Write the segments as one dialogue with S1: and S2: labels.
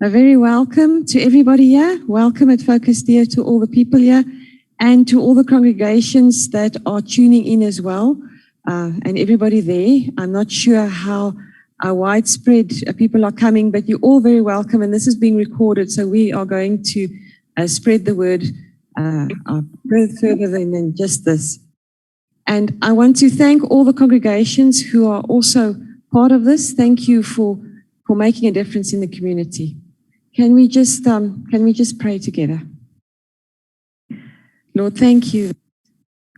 S1: A very welcome to everybody here. Welcome at Focus Dear to all the people here and to all the congregations that are tuning in as well, and everybody there. I'm not sure how widespread people are coming, but you're all very welcome, and this is being recorded, so we are going to spread the word further than just this. And I want to thank all the congregations who are also part of this. Thank you for making a difference in the community. Can we just pray together? Lord, thank you.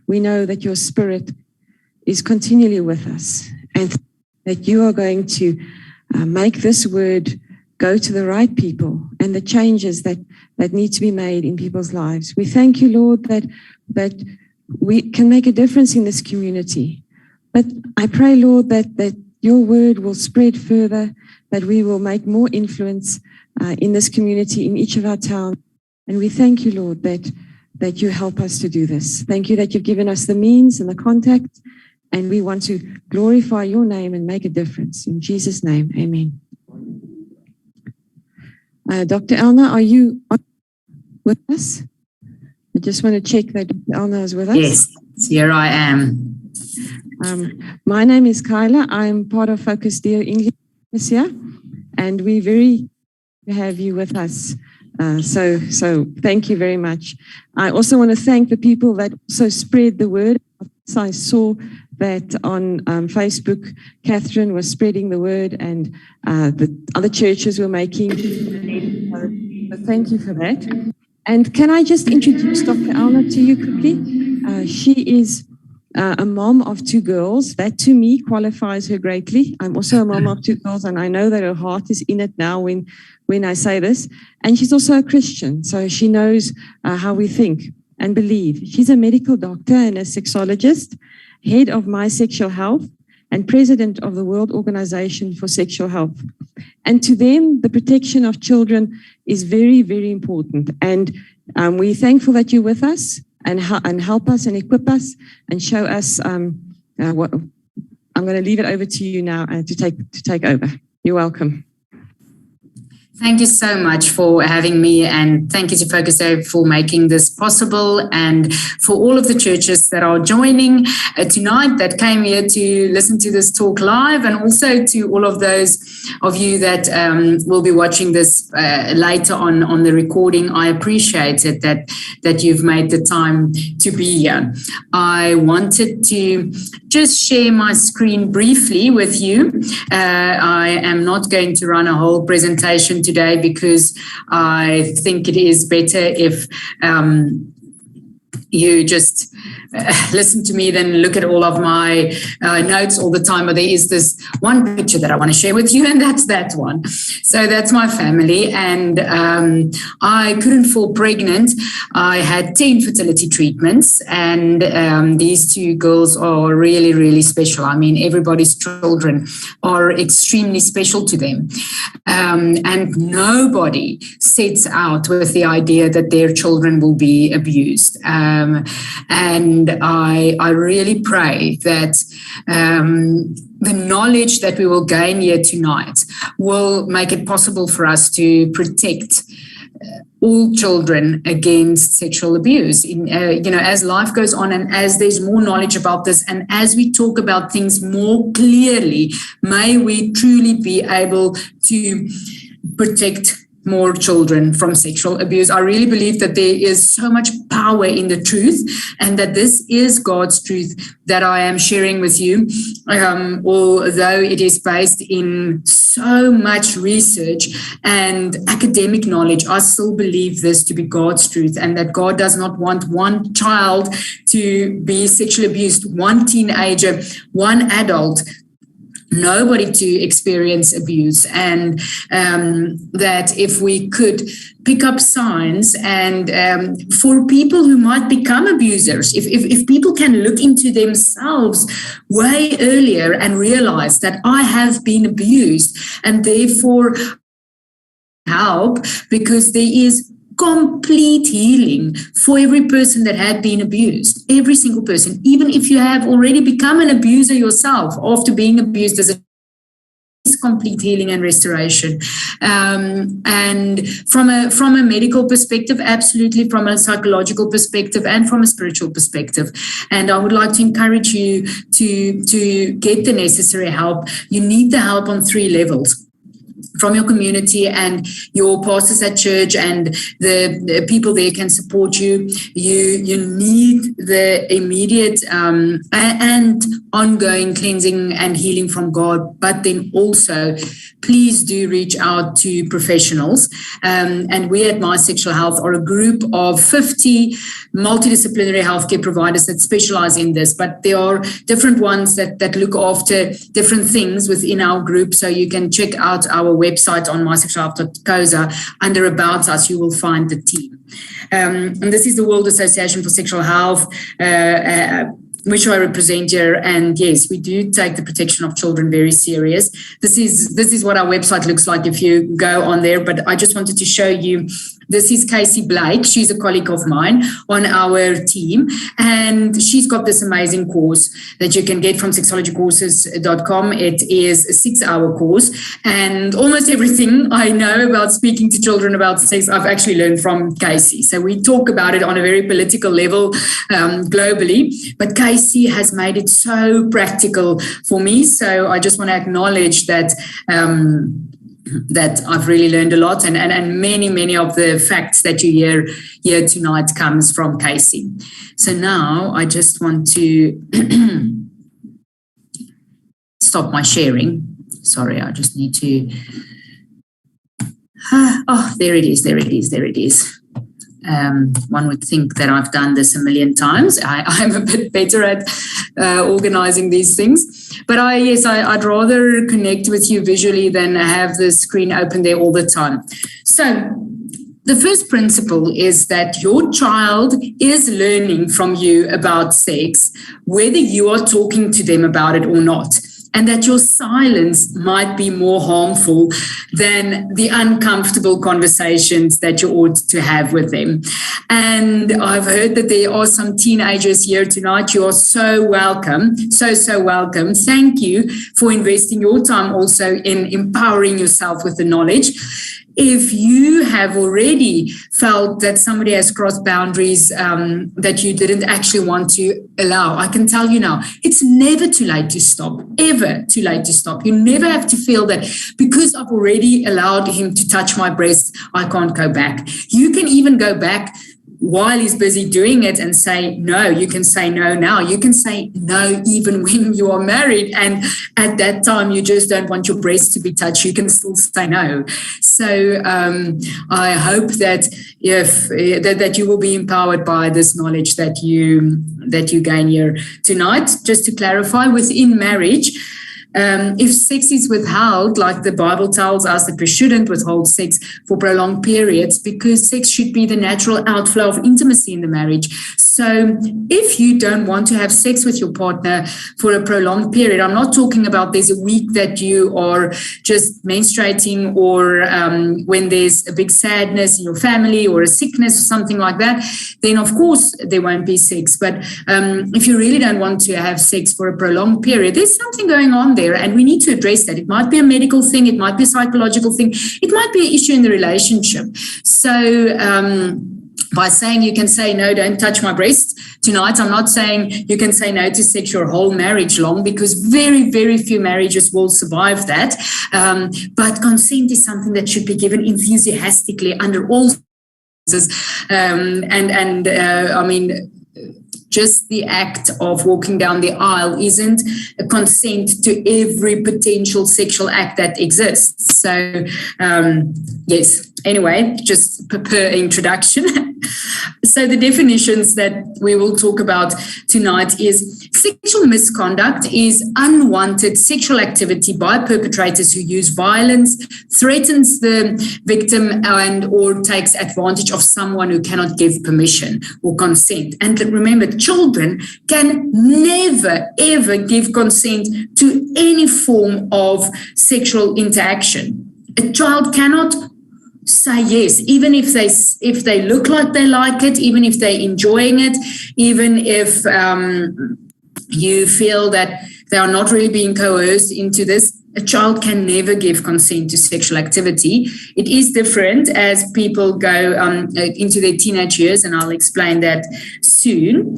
S1: We know that your Spirit is continually with us and that you are going to make this word go to the right people and the changes that need to be made in people's lives. We thank you, Lord, that we can make a difference in this community. But I pray, Lord, that your word will spread further, that we will make more influence in this community, in each of our towns. And we thank you, Lord, that you help us to do this. Thank you that you've given us the means and the contact, and we want to glorify your name and make a difference. In Jesus' name, amen. Dr. Elna, are you with us? I just want to check that Dr. Elna is with us.
S2: Yes, here I am.
S1: My name is Kyla. I'm part of Focus Dear English this year, and we're very to have you with us. So thank you very much. I also want to thank the people that also spread the word. So I saw that on Facebook, Catherine was spreading the word, and the other churches were making. So thank you for that. And can I just introduce Dr. Elna to you quickly? She is a mom of two girls. That to me qualifies her greatly. I'm also a mom of two girls, and I know that her heart is in it now when I say this. And she's also a Christian, so she knows how we think and believe. She's a medical doctor and a sexologist, head of My Sexual Health, and president of the World Organization for Sexual Health. And to them, the protection of children is very, very important. And we're thankful that you're with us and help us and equip us and show us what. I'm going to leave it over to you now to take over. You're welcome.
S2: Thank you so much for having me, and thank you to Focus Day for making this possible, and for all of the churches that are joining tonight that came here to listen to this talk live, and also to all of those of you that will be watching this later on the recording. I appreciate it that you've made the time to be here. I wanted to just share my screen briefly with you. I am not going to run a whole presentation today because I think it is better if you just listen to me than look at all of my notes all the time. But there is this one picture that I want to share with you, and that's that one. So that's my family, and I couldn't fall pregnant. I had 10 fertility treatments, and these two girls are really, really special. I mean, everybody's children are extremely special to them. And nobody sets out with the idea that their children will be abused. And I really pray that the knowledge that we will gain here tonight will make it possible for us to protect all children against sexual abuse. As life goes on and as there's more knowledge about this, and as we talk about things more clearly, may we truly be able to protect more children from sexual abuse. I really believe that there is so much power in the truth, and that this is God's truth that I am sharing with you. Although it is based in so much research and academic knowledge, I still believe this to be God's truth, and that God does not want one child to be sexually abused, one teenager, one adult, nobody to experience abuse. And that if we could pick up signs, and for people who might become abusers, if people can look into themselves way earlier and realize that I have been abused, and therefore help, because there is complete healing for every person that had been abused, every single person, even if you have already become an abuser yourself after being abused as a complete healing and restoration. And from a medical perspective, absolutely, from a psychological perspective, and from a spiritual perspective. And I would like to encourage you to get the necessary help. You need the help on 3 levels. From your community and your pastors at church and the people there can support you. You need the immediate and ongoing cleansing and healing from God, but then also please do reach out to professionals. And we at My Sexual Health are a group of 50 multidisciplinary healthcare providers that specialize in this, but there are different ones that look after different things within our group. So you can check out our website on mysexualhealth.co.za. Under About Us, you will find the team. And this is the World Association for Sexual Health, which I represent here. And yes, we do take the protection of children very serious. This is what our website looks like if you go on there. But I just wanted to show you. This is Casey Blake. She's a colleague of mine on our team. And she's got this amazing course that you can get from sexologycourses.com. It is a 6-hour course. And almost everything I know about speaking to children about sex, I've actually learned from Casey. So we talk about it on a very political level globally. But Casey has made it so practical for me. So I just want to acknowledge that that I've really learned a lot, and many of the facts that you hear here tonight comes from Casey. So now I just want to stop my sharing. Sorry, I just need to. There it is. One would think that I've done this a million times. I'm a bit better at organizing these things. But I'd rather connect with you visually than have the screen open there all the time. So the first principle is that your child is learning from you about sex, whether you are talking to them about it or not. And that your silence might be more harmful than the uncomfortable conversations that you ought to have with them. And I've heard that there are some teenagers here tonight. You are so welcome, so welcome. Thank you for investing your time also in empowering yourself with the knowledge. If you have already felt that somebody has crossed boundaries that you didn't actually want to allow, I can tell you now, it's never too late to stop, ever too late to stop. You never have to feel that because I've already allowed him to touch my breast, I can't go back. You can even go back while he's busy doing it and say no. You can say no now. You can say no even when you are married, and at that time you just don't want your breast to be touched. You can still say no. So I hope that that you will be empowered by this knowledge that you gain here tonight. Just to clarify, within marriage, if sex is withheld, like the Bible tells us that we shouldn't withhold sex for prolonged periods, because sex should be the natural outflow of intimacy in the marriage. So if you don't want to have sex with your partner for a prolonged period, I'm not talking about there's a week that you are just menstruating, or when there's a big sadness in your family or a sickness or something like that, then of course there won't be sex. But if you really don't want to have sex for a prolonged period, there's something going on there, and we need to address that. It might be a medical thing, it might be a psychological thing, it might be an issue in the relationship. So by saying you can say no, don't touch my breast tonight, I'm not saying you can say no to sex your whole marriage long, because very, very few marriages will survive that. But consent is something that should be given enthusiastically under all circumstances. I mean, just the act of walking down the aisle isn't a consent to every potential sexual act that exists. So, yes, anyway, just per introduction. So the definitions that we will talk about tonight is sexual misconduct is unwanted sexual activity by perpetrators who use violence, threatens the victim, and or takes advantage of someone who cannot give permission or consent. And remember, children can never, ever give consent to any form of sexual interaction. A child cannot say yes, even if they look like they like it, even if they're enjoying it, even if you feel that they are not really being coerced into this. a child can never give consent to sexual activity. It is different as people go into their teenage years, and I'll explain that soon.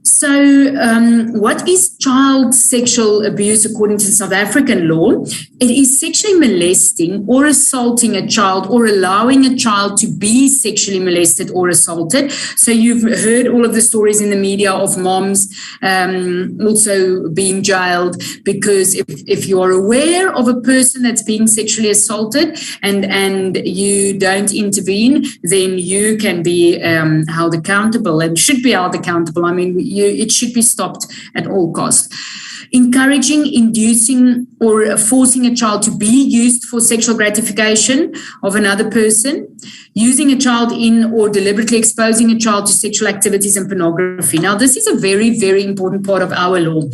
S2: So what is child sexual abuse according to South African law? It is sexually molesting or assaulting a child or allowing a child to be sexually molested or assaulted. So you've heard all of the stories in the media of moms also being jailed because if you are aware of a person that's being sexually assaulted and you don't intervene, then you can be held accountable and should be held accountable. I mean, it should be stopped at all costs. Encouraging, inducing, or forcing a child to be used for sexual gratification of another person, using a child in or deliberately exposing a child to sexual activities and pornography. Now, this is a very, very important part of our law.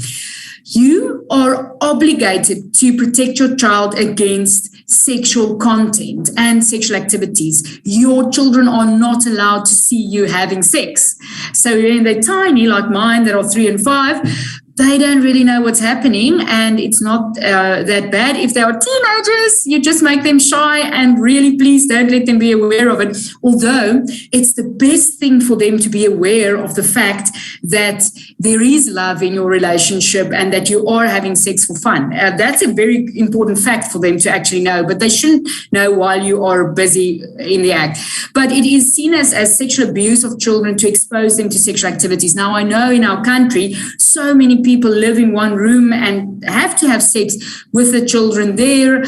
S2: You are obligated to protect your child against sexual content and sexual activities. Your children are not allowed to see you having sex. So when they're tiny, like mine, that are 3 and 5, they don't really know what's happening, and it's not that bad. If they are teenagers, you just make them shy, and really, please don't let them be aware of it. Although it's the best thing for them to be aware of the fact that there is love in your relationship and that you are having sex for fun. That's a very important fact for them to actually know, but they shouldn't know while you are busy in the act. But it is seen as sexual abuse of children to expose them to sexual activities. Now, I know in our country, so many people live in one room and have to have sex with the children there.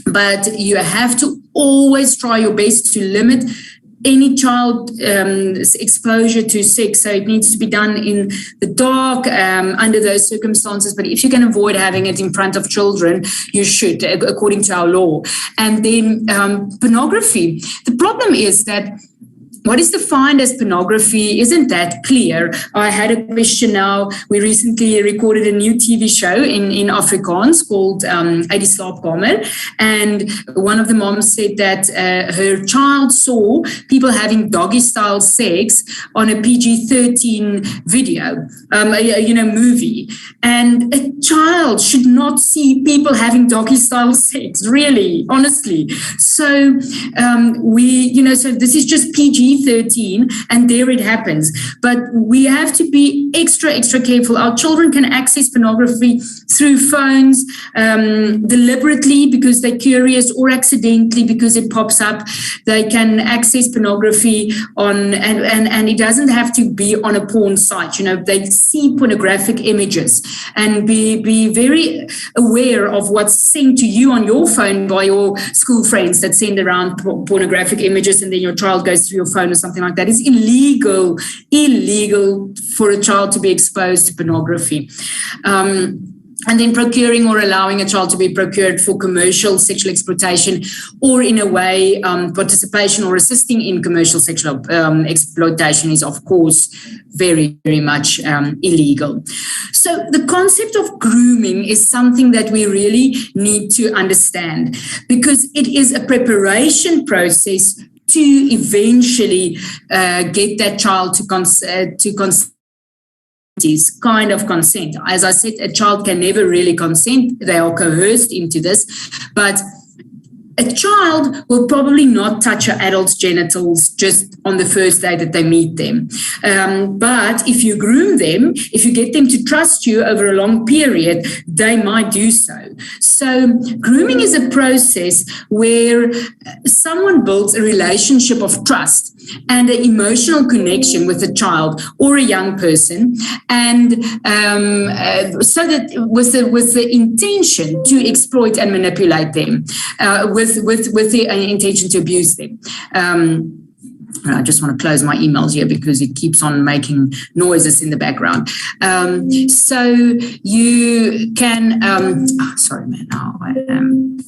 S2: But you have to always try your best to limit any child exposure to sex. So it needs to be done in the dark under those circumstances. But if you can avoid having it in front of children, you should, according to our law. And then pornography. The problem is that what is defined as pornography isn't that clear. I had a question now. We recently recorded a new TV show in Afrikaans called Uit die Slaapkamer. And one of the moms said that her child saw people having doggy-style sex on a PG-13 video, movie. And a child should not see people having doggy-style sex, really, honestly. So so this is just PG-13, and there it happens. But we have to be extra careful. Our children can access pornography through phones deliberately because they're curious, or accidentally because it pops up. They can access pornography on, and it doesn't have to be on a porn site. They see pornographic images, and be very aware of what's sent to you on your phone by your school friends that send around pornographic images, and then your child goes through your phone or something like that. It's illegal for a child to be exposed to pornography. And then procuring or allowing a child to be procured for commercial sexual exploitation, or in a way participation or assisting in commercial sexual exploitation is, of course, very, very much illegal. So the concept of grooming is something that we really need to understand, because it is a preparation process to eventually get that child to consent. Is kind of consent. As I said, a child can never really consent. They are coerced into this, but a child will probably not touch an adult's genitals just on the first day that they meet them. But if you groom them, if you get them to trust you over a long period, they might do so. So grooming is a process where someone builds a relationship of trust and an emotional connection with a child or a young person, and so that with the intention to exploit and manipulate them, with the intention to abuse them. I just want to close my emails here because it keeps on making noises in the background. So you can, sorry, man, now I am.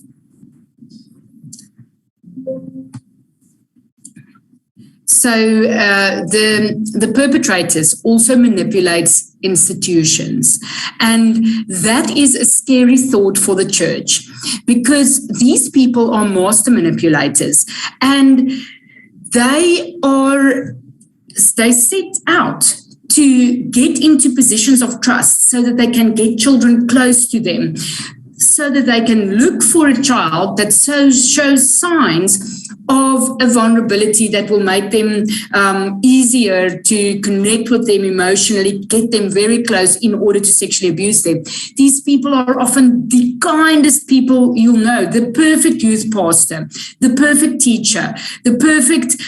S2: So the perpetrators also manipulates institutions. And that is a scary thought for the church, because these people are master manipulators, and they set out to get into positions of trust so that they can get children close to them. so that they can look for a child that shows signs of a vulnerability that will make them easier to connect with them emotionally, get them very close in order to sexually abuse them. These people are often the kindest people you'll know, the perfect youth pastor, the perfect teacher, the perfect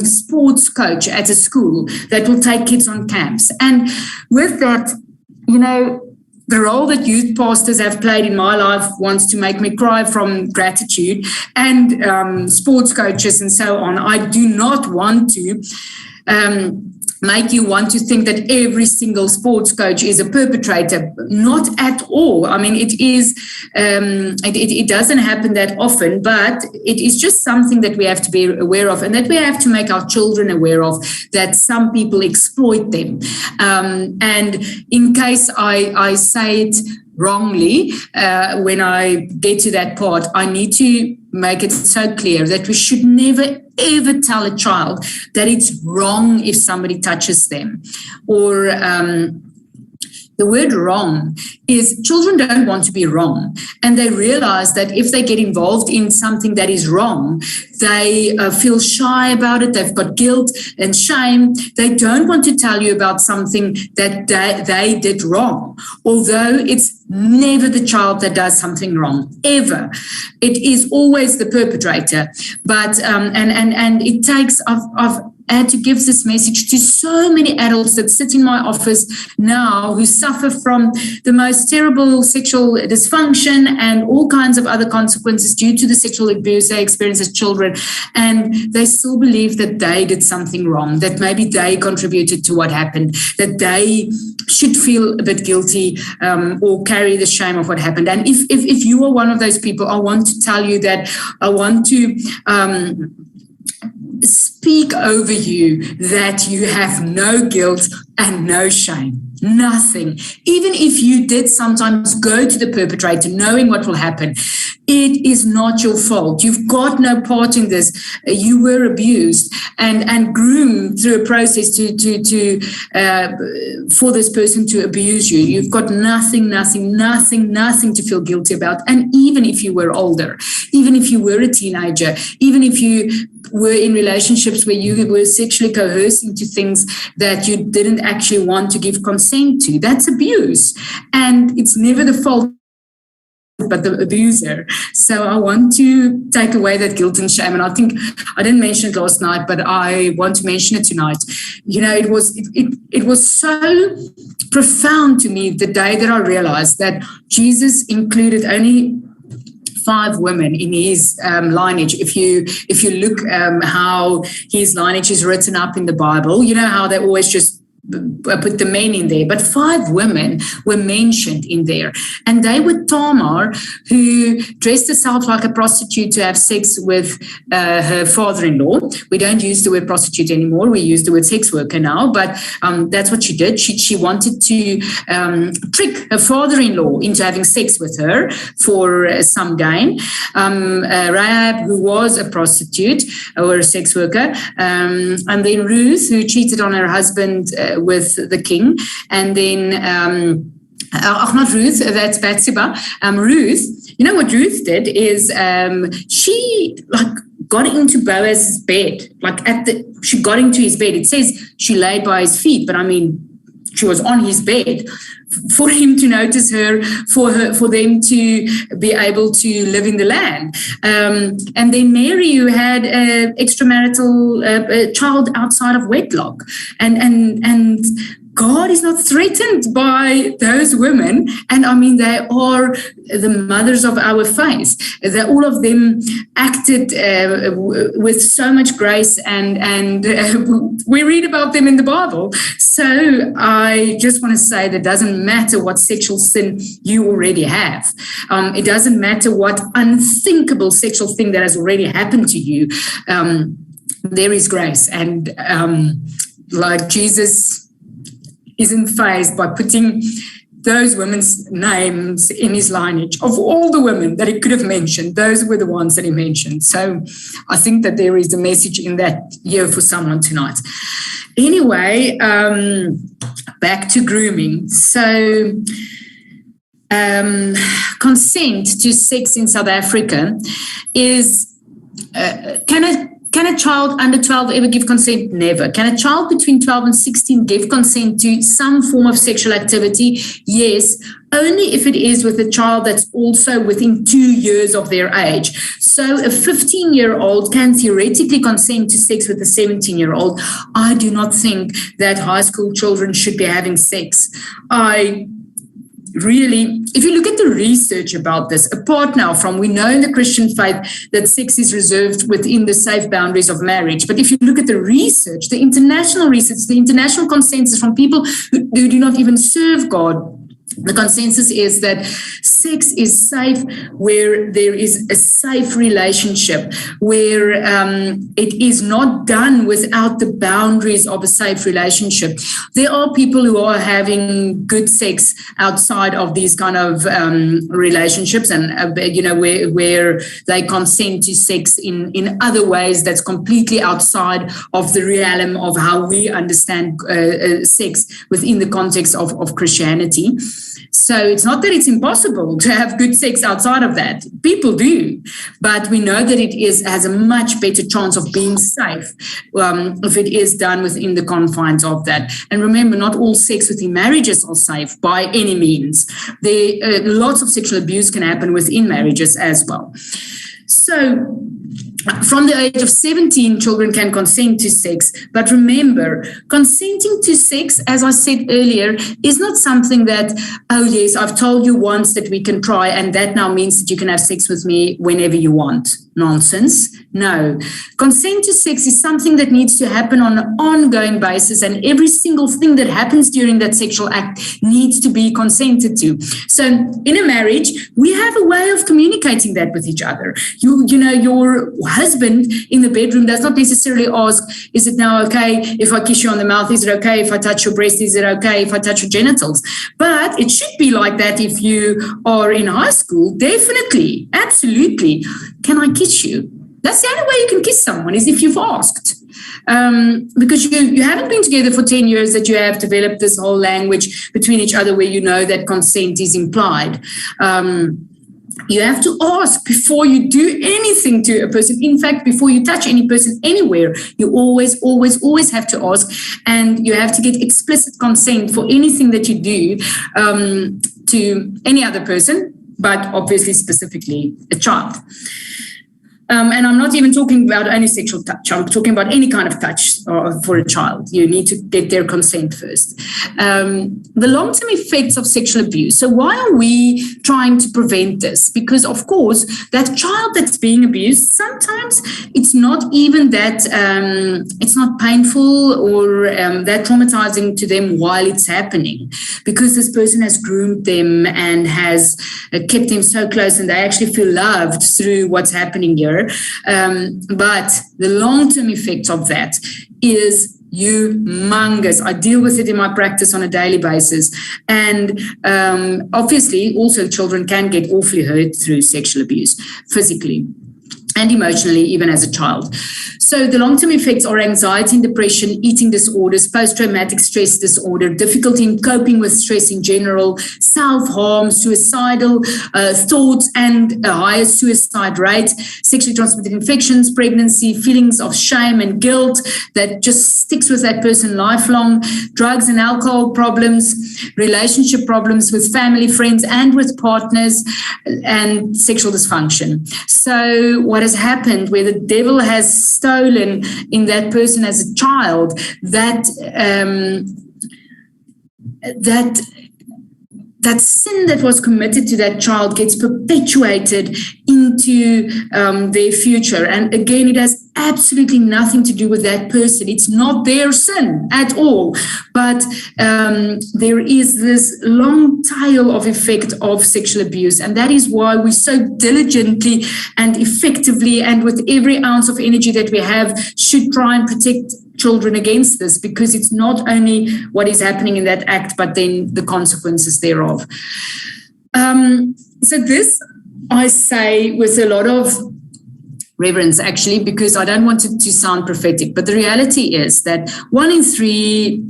S2: sports coach at a school that will take kids on camps. And with that, the role that youth pastors have played in my life wants to make me cry from gratitude, and sports coaches and so on. I do not want to make you want to think that every single sports coach is a perpetrator. Not at all. I mean, it is. It doesn't happen that often, but it is just something that we have to be aware of, and that we have to make our children aware of, that some people exploit them. And in case I say it wrongly, when I get to that part, I need to make it so clear that we should never ever tell a child that it's wrong if somebody touches them, or the word wrong is children don't want to be wrong, and they realize that if they get involved in something that is wrong, they feel shy about it. They've got guilt and shame. They don't want to tell you about something that they did wrong, although it's never the child that does something wrong, ever. It is always the perpetrator. But and it takes I've had to give this message to so many adults that sit in my office now who suffer from the most terrible sexual dysfunction and all kinds of other consequences due to the sexual abuse they experience as children. And they still believe that they did something wrong, that maybe they contributed to what happened, that they should feel a bit guilty or carry the shame of what happened. And if you are one of those people, I want to tell you that I want to speak over you that you have no guilt and no shame. Nothing. Even if you did sometimes go to the perpetrator knowing what will happen, it is not your fault. You've got no part in this. You were abused and groomed through a process for this person to abuse you. You've got nothing to feel guilty about. And even if you were older, even if you were a teenager, even if you were in relationships where you were sexually coercing to things that you didn't actually want to give consent to, that's abuse. And it's never the fault but the abuser. So I want to take away that guilt and shame. And I think I didn't mention it last night, but I want to mention it tonight. It was so profound to me the day that I realized that Jesus included only 5 women in his lineage. If you look how his lineage is written up in the Bible, you know how they always just put the men in there, but 5 women were mentioned in there, and they were Tamar, who dressed herself like a prostitute to have sex with her father-in-law. We don't use the word prostitute anymore, we use the word sex worker now, but that's what she did. She wanted to trick her father-in-law into having sex with her for some gain. Rahab, who was a prostitute or a sex worker, and then Ruth, who cheated on her husband with the king, and then not Ruth, that's Bathsheba. Ruth, you know what Ruth did is she got into Boaz's bed, she got into his bed. It says she laid by his feet, but I mean she was on his bed for him to notice her, for them to be able to live in the land. And then Mary, who had an extramarital child outside of wedlock, and God is not threatened by those women. And I mean, they are the mothers of our faith. That all of them acted with so much grace, and we read about them in the Bible. So I just want to say that it doesn't matter what sexual sin you already have. It doesn't matter what unthinkable sexual thing that has already happened to you. There is grace. And like Jesus isn't fazed by putting those women's names in his lineage. Of all the women that he could have mentioned, those were the ones that he mentioned. So I think that there is a message in that here for someone tonight. Anyway, back to grooming. So consent to sex in South Africa is, can a child under 12 ever give consent? Never. Can a child between 12 and 16 give consent to some form of sexual activity? Yes, only if it is with a child that's also within 2 years of their age. So a 15-year-old can theoretically consent to sex with a 17-year-old. I do not think that high school children should be having sex. Really, if you look at the research about this, apart now from, we know in the Christian faith that sex is reserved within the safe boundaries of marriage. But if you look at the research, the international research, the international consensus from people who do not even serve God, the consensus is that sex is safe where there is a safe relationship, where it is not done without the boundaries of a safe relationship. There are people who are having good sex outside of these kind of relationships, and where they consent to sex in other ways that's completely outside of the realm of how we understand sex within the context of Christianity. So it's not that it's impossible to have good sex outside of that. People do, but we know that it has a much better chance of being safe if it is done within the confines of that. And remember, not all sex within marriages are safe by any means. Lots of sexual abuse can happen within marriages as well. So from the age of 17, children can consent to sex. But remember, consenting to sex, as I said earlier, is not something that, oh yes, I've told you once that we can try, and that now means that you can have sex with me whenever you want. Nonsense. No. Consent to sex is something that needs to happen on an ongoing basis, and every single thing that happens during that sexual act needs to be consented to. So in a marriage, we have a way of communicating that with each other. Your husband in the bedroom does not necessarily ask, is it now okay if I kiss you on the mouth? Is it okay if I touch your breast? Is it okay if I touch your genitals? But it should be like that if you are in high school. Definitely. Absolutely. Can I kiss you? That's the only way you can kiss someone, is if you've asked. Because you haven't been together for 10 years, that you have developed this whole language between each other where you know that consent is implied. You have to ask before you do anything to a person. In fact, before you touch any person anywhere, you always, always, always have to ask, and you have to get explicit consent for anything that you do to any other person, but obviously specifically a child. And I'm not even talking about only sexual touch. I'm talking about any kind of touch for a child. You need to get their consent first. The long-term effects of sexual abuse. So why are we trying to prevent this? Because, of course, that child that's being abused, sometimes it's not even that, it's not painful or that traumatizing to them while it's happening, because this person has groomed them and has kept them so close, and they actually feel loved through what's happening here. But the long-term effect of that is humongous. I deal with it in my practice on a daily basis. And obviously, also children can get awfully hurt through sexual abuse, physically and emotionally, even as a child. So the long-term effects are anxiety and depression, eating disorders, post-traumatic stress disorder, difficulty in coping with stress in general, self-harm, suicidal thoughts, and a higher suicide rate, sexually transmitted infections, pregnancy, feelings of shame and guilt that just sticks with that person lifelong, drugs and alcohol problems, relationship problems with family, friends, and with partners, and sexual dysfunction. So what has happened, where the devil has stolen in that person as a child, that sin that was committed to that child gets perpetuated into their future. And again, it has absolutely nothing to do with that person. It's not their sin at all. But there is this long tail of effect of sexual abuse. And that is why we so diligently and effectively and with every ounce of energy that we have should try and protect children against this, because it's not only what is happening in that act, but then the consequences thereof. So this, I say, with a lot of reverence, actually, because I don't want it to sound prophetic, but the reality is that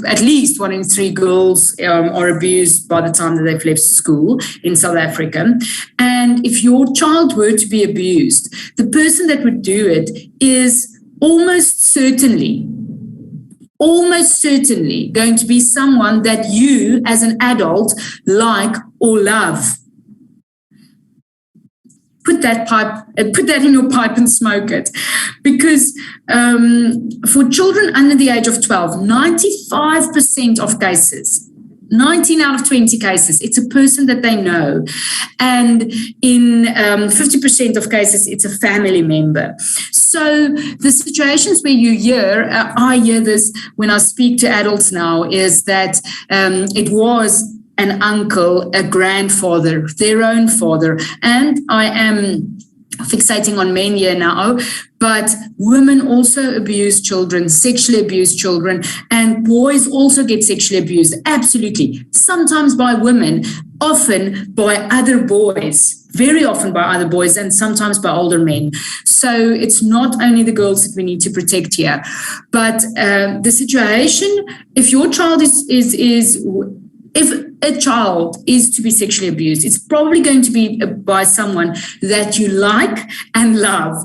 S2: at least one in three girls are abused by the time that they've left school in South Africa. And if your child were to be abused, the person that would do it is almost certainly going to be someone that you as an adult like or love. Put that in your pipe and smoke it. Because for children under the age of 12, 95% of cases, 19 out of 20 cases, it's a person that they know. And in 50% of cases, it's a family member. So the situations where you hear, I hear this when I speak to adults now, is that it was an uncle, a grandfather, their own father. And I am fixating on men here now, but women also abuse children, sexually abuse children, and boys also get sexually abused. Absolutely. Sometimes by women, often by other boys, very often by other boys, and sometimes by older men. So it's not only the girls that we need to protect here, but the situation, if your child if a child is to be sexually abused, it's probably going to be by someone that you like and love.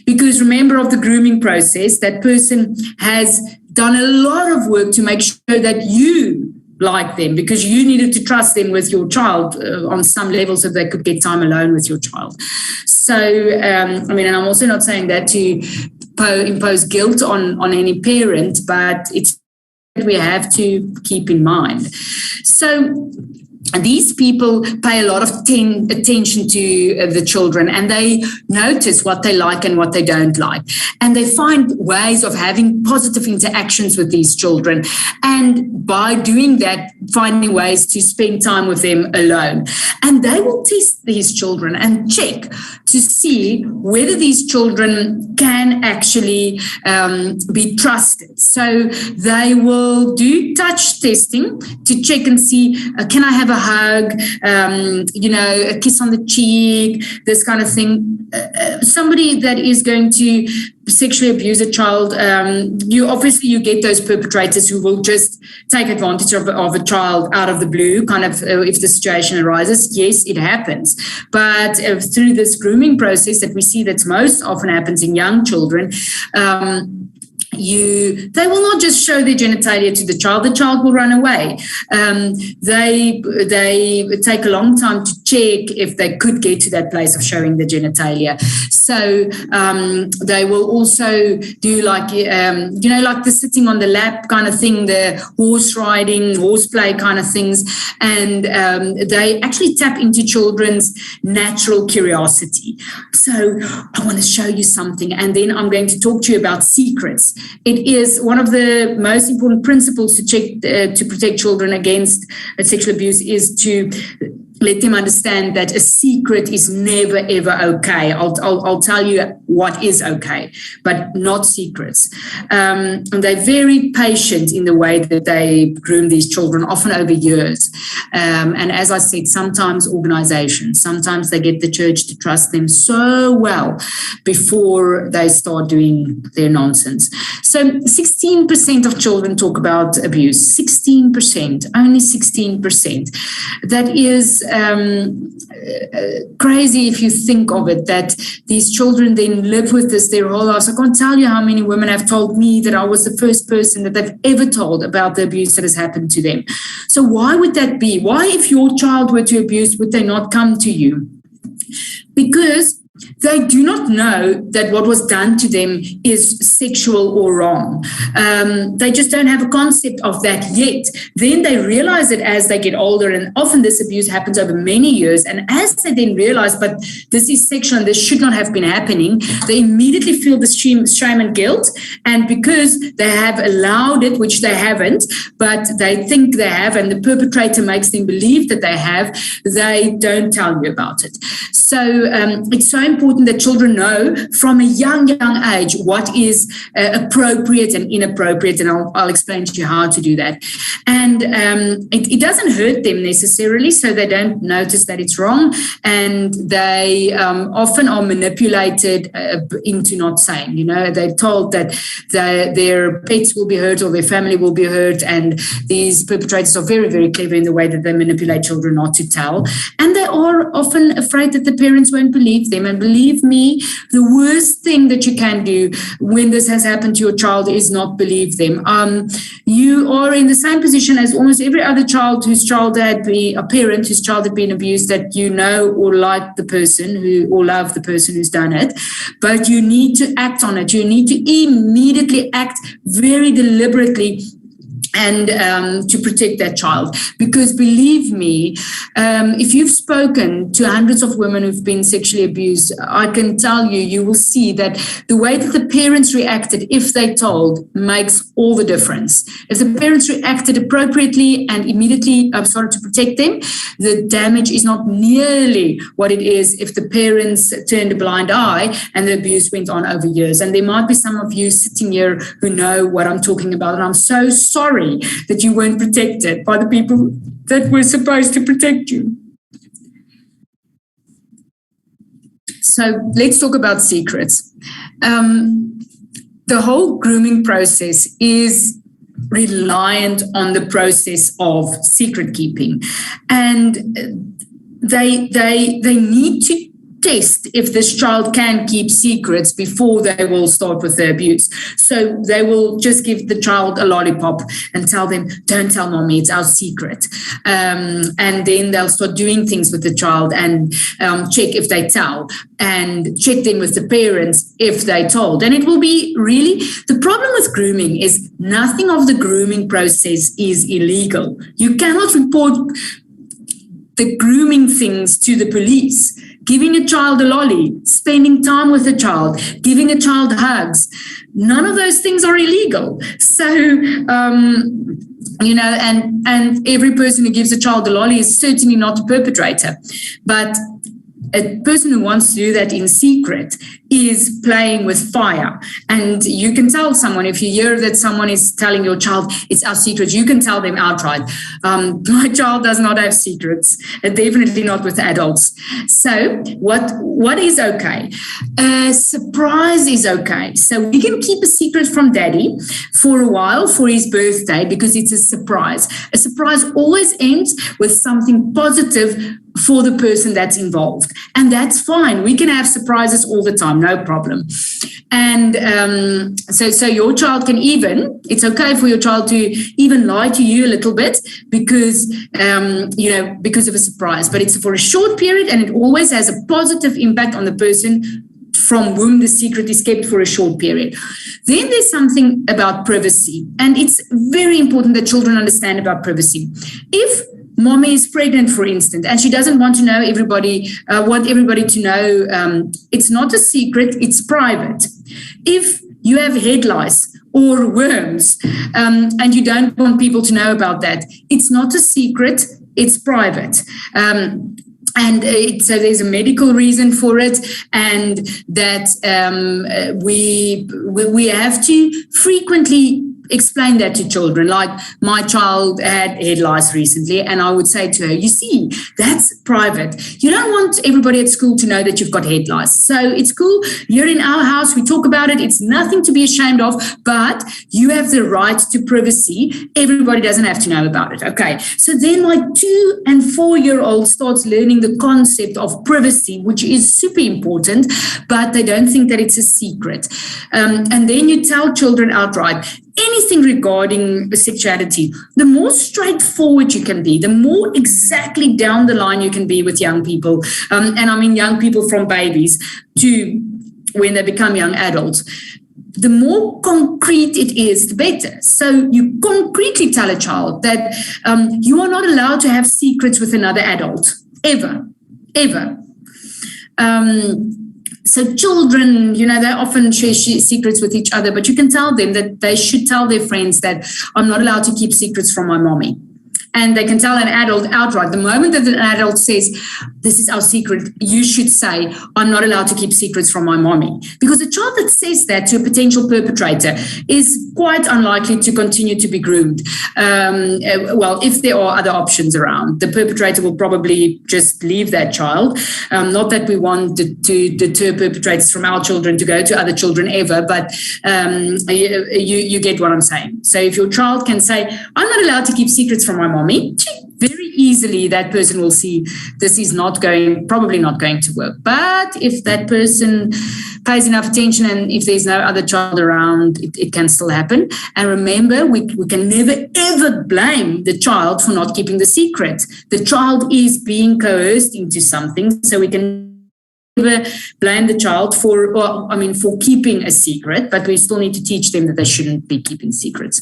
S2: Because remember, of the grooming process, that person has done a lot of work to make sure that you like them, because you needed to trust them with your child on some level so they could get time alone with your child. So, and I'm also not saying that to impose guilt on any parent, but it's we have to keep in mind. So these people pay a lot of attention to the children, and they notice what they like and what they don't like. And they find ways of having positive interactions with these children. And by doing that, finding ways to spend time with them alone. And they will test these children and check to see whether these children can actually be trusted. So they will do touch testing to check and see, can I have a hug, a kiss on the cheek, this kind of thing. Somebody that is going to sexually abuse a child, you get those perpetrators who will just take advantage of a child out of the blue, kind of if the situation arises. Yes, it happens. But through this grooming process that we see that most often happens in young children, they will not just show their genitalia to the child will run away. They take a long time to check if they could get to that place of showing the genitalia. So they will also do like the sitting on the lap kind of thing, the horse riding, horseplay kind of things. And they actually tap into children's natural curiosity. So I want to show you something, and then I'm going to talk to you about secrets. It is one of the most important principles to protect children against sexual abuse is to let them understand that a secret is never, ever okay. I'll tell you what is okay, but not secrets. And they're very patient in the way that they groom these children, often over years. And as I said, sometimes organizations, sometimes they get the church to trust them so well before they start doing their nonsense. So 16% of children talk about abuse, 16%, only 16%. That is crazy if you think of it, that these children then live with this their whole lives. I can't tell you how many women have told me that I was the first person that they've ever told about the abuse that has happened to them. So why would that be? Why, if your child were to abuse, would they not come to you? Because they do not know that what was done to them is sexual or wrong. They just don't have a concept of that yet. Then they realize it as they get older, and often this abuse happens over many years. And as they then realize, but this is sexual and this should not have been happening, they immediately feel this shame and guilt. And because they have allowed it, which they haven't, but they think they have, and the perpetrator makes them believe that they have, they don't tell you about it. So it's so important that children know from a young age what is appropriate and inappropriate, and I'll explain to you how to do that. And it doesn't hurt them necessarily, so they don't notice that it's wrong, and they often are manipulated into not saying. They're told that their pets will be hurt or their family will be hurt, and these perpetrators are very, very clever in the way that they manipulate children not to tell. And they are often afraid that the parents won't believe them. And believe me, the worst thing that you can do when this has happened to your child is not believe them. You are in the same position as almost every other child a parent whose child had been abused, that or like the person or love the person who's done it. But you need to act on it. You need to immediately act very deliberately and to protect that child. Because believe me, if you've spoken to hundreds of women who've been sexually abused, I can tell you, you will see that the way that the parents reacted, if they told, makes all the difference. If the parents reacted appropriately and immediately started to protect them, the damage is not nearly what it is if the parents turned a blind eye and the abuse went on over years. And there might be some of you sitting here who know what I'm talking about, and I'm so sorry that you weren't protected by the people that were supposed to protect you. So let's talk about secrets. The whole grooming process is reliant on the process of secret keeping, and they need to test if this child can keep secrets before they will start with the abuse. So they will just give the child a lollipop and tell them, don't tell mommy, it's our secret. And then they'll start doing things with the child and check if they tell, and check then with the parents if they told. And it will be really, the problem with grooming is nothing of the grooming process is illegal. You cannot report the grooming things to the police. Giving a child a lolly, spending time with a child, giving a child hugs, none of those things are illegal. So, and every person who gives a child a lolly is certainly not a perpetrator. But a person who wants to do that in secret is playing with fire. And you can tell someone, if you hear that someone is telling your child, it's our secret, you can tell them outright, my child does not have secrets, definitely not with adults. So what is okay? Surprise is okay. So we can keep a secret from daddy for a while for his birthday because it's a surprise. A surprise always ends with something positive for the person that's involved. And that's fine. We can have surprises all the time, no problem. And so your child can it's okay for your child to even lie to you a little bit because of a surprise. But it's for a short period, and it always has a positive impact on the person from whom the secret is kept for a short period. Then there's something about privacy. And it's very important that children understand about privacy. If mommy is pregnant, for instance, and she doesn't want to know want everybody to know, it's not a secret, it's private. If you have head lice or worms and you don't want people to know about that, it's not a secret, it's private. So there's a medical reason for it, and that we have to frequently explain that to children. Like my child had head lice recently, and I would say to her, you see, that's private. You don't want everybody at school to know that you've got head lice. So it's cool. You're in our house. We talk about it. It's nothing to be ashamed of, but you have the right to privacy. Everybody doesn't have to know about it. Okay. So then my 2 and 4-year-old starts learning the concept of privacy, which is super important, but they don't think that it's a secret. And then you tell children outright, anything regarding sexuality, the more straightforward you can be, the more exactly down the line you can be with young people. And I mean young people from babies to when they become young adults. The more concrete it is, the better. So you concretely tell a child that you are not allowed to have secrets with another adult, ever. So children, they often share secrets with each other, but you can tell them that they should tell their friends that I'm not allowed to keep secrets from my mommy. And they can tell an adult outright. The moment that an adult says, this is our secret, you should say, I'm not allowed to keep secrets from my mommy. Because a child that says that to a potential perpetrator is quite unlikely to continue to be groomed. Well, if there are other options around, the perpetrator will probably just leave that child. Not that we want to deter perpetrators from our children to go to other children ever, but you get what I'm saying. So if your child can say, I'm not allowed to keep secrets from my mommy, very easily that person will see this is probably not going to work. But if that person pays enough attention and if there's no other child around, it can still happen. And remember, we can never, ever blame the child for not keeping the secret. The child is being coerced into something, so we can never blame the child for keeping a secret, but we still need to teach them that they shouldn't be keeping secrets.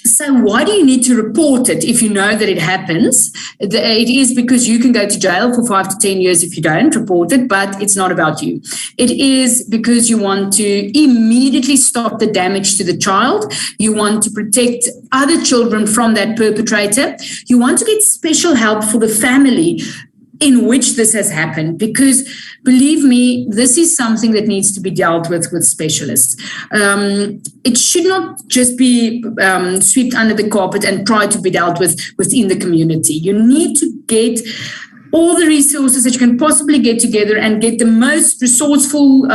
S2: So why do you need to report it if you know that it happens? It is because you can go to jail for 5 to 10 years if you don't report it, but it's not about you. It is because you want to immediately stop the damage to the child. You want to protect other children from that perpetrator. You want to get special help for the family in which this has happened, because believe me, this is something that needs to be dealt with specialists. It should not just be swept under the carpet and try to be dealt with within the community. You need to get all the resources that you can possibly get together and get the most resourceful,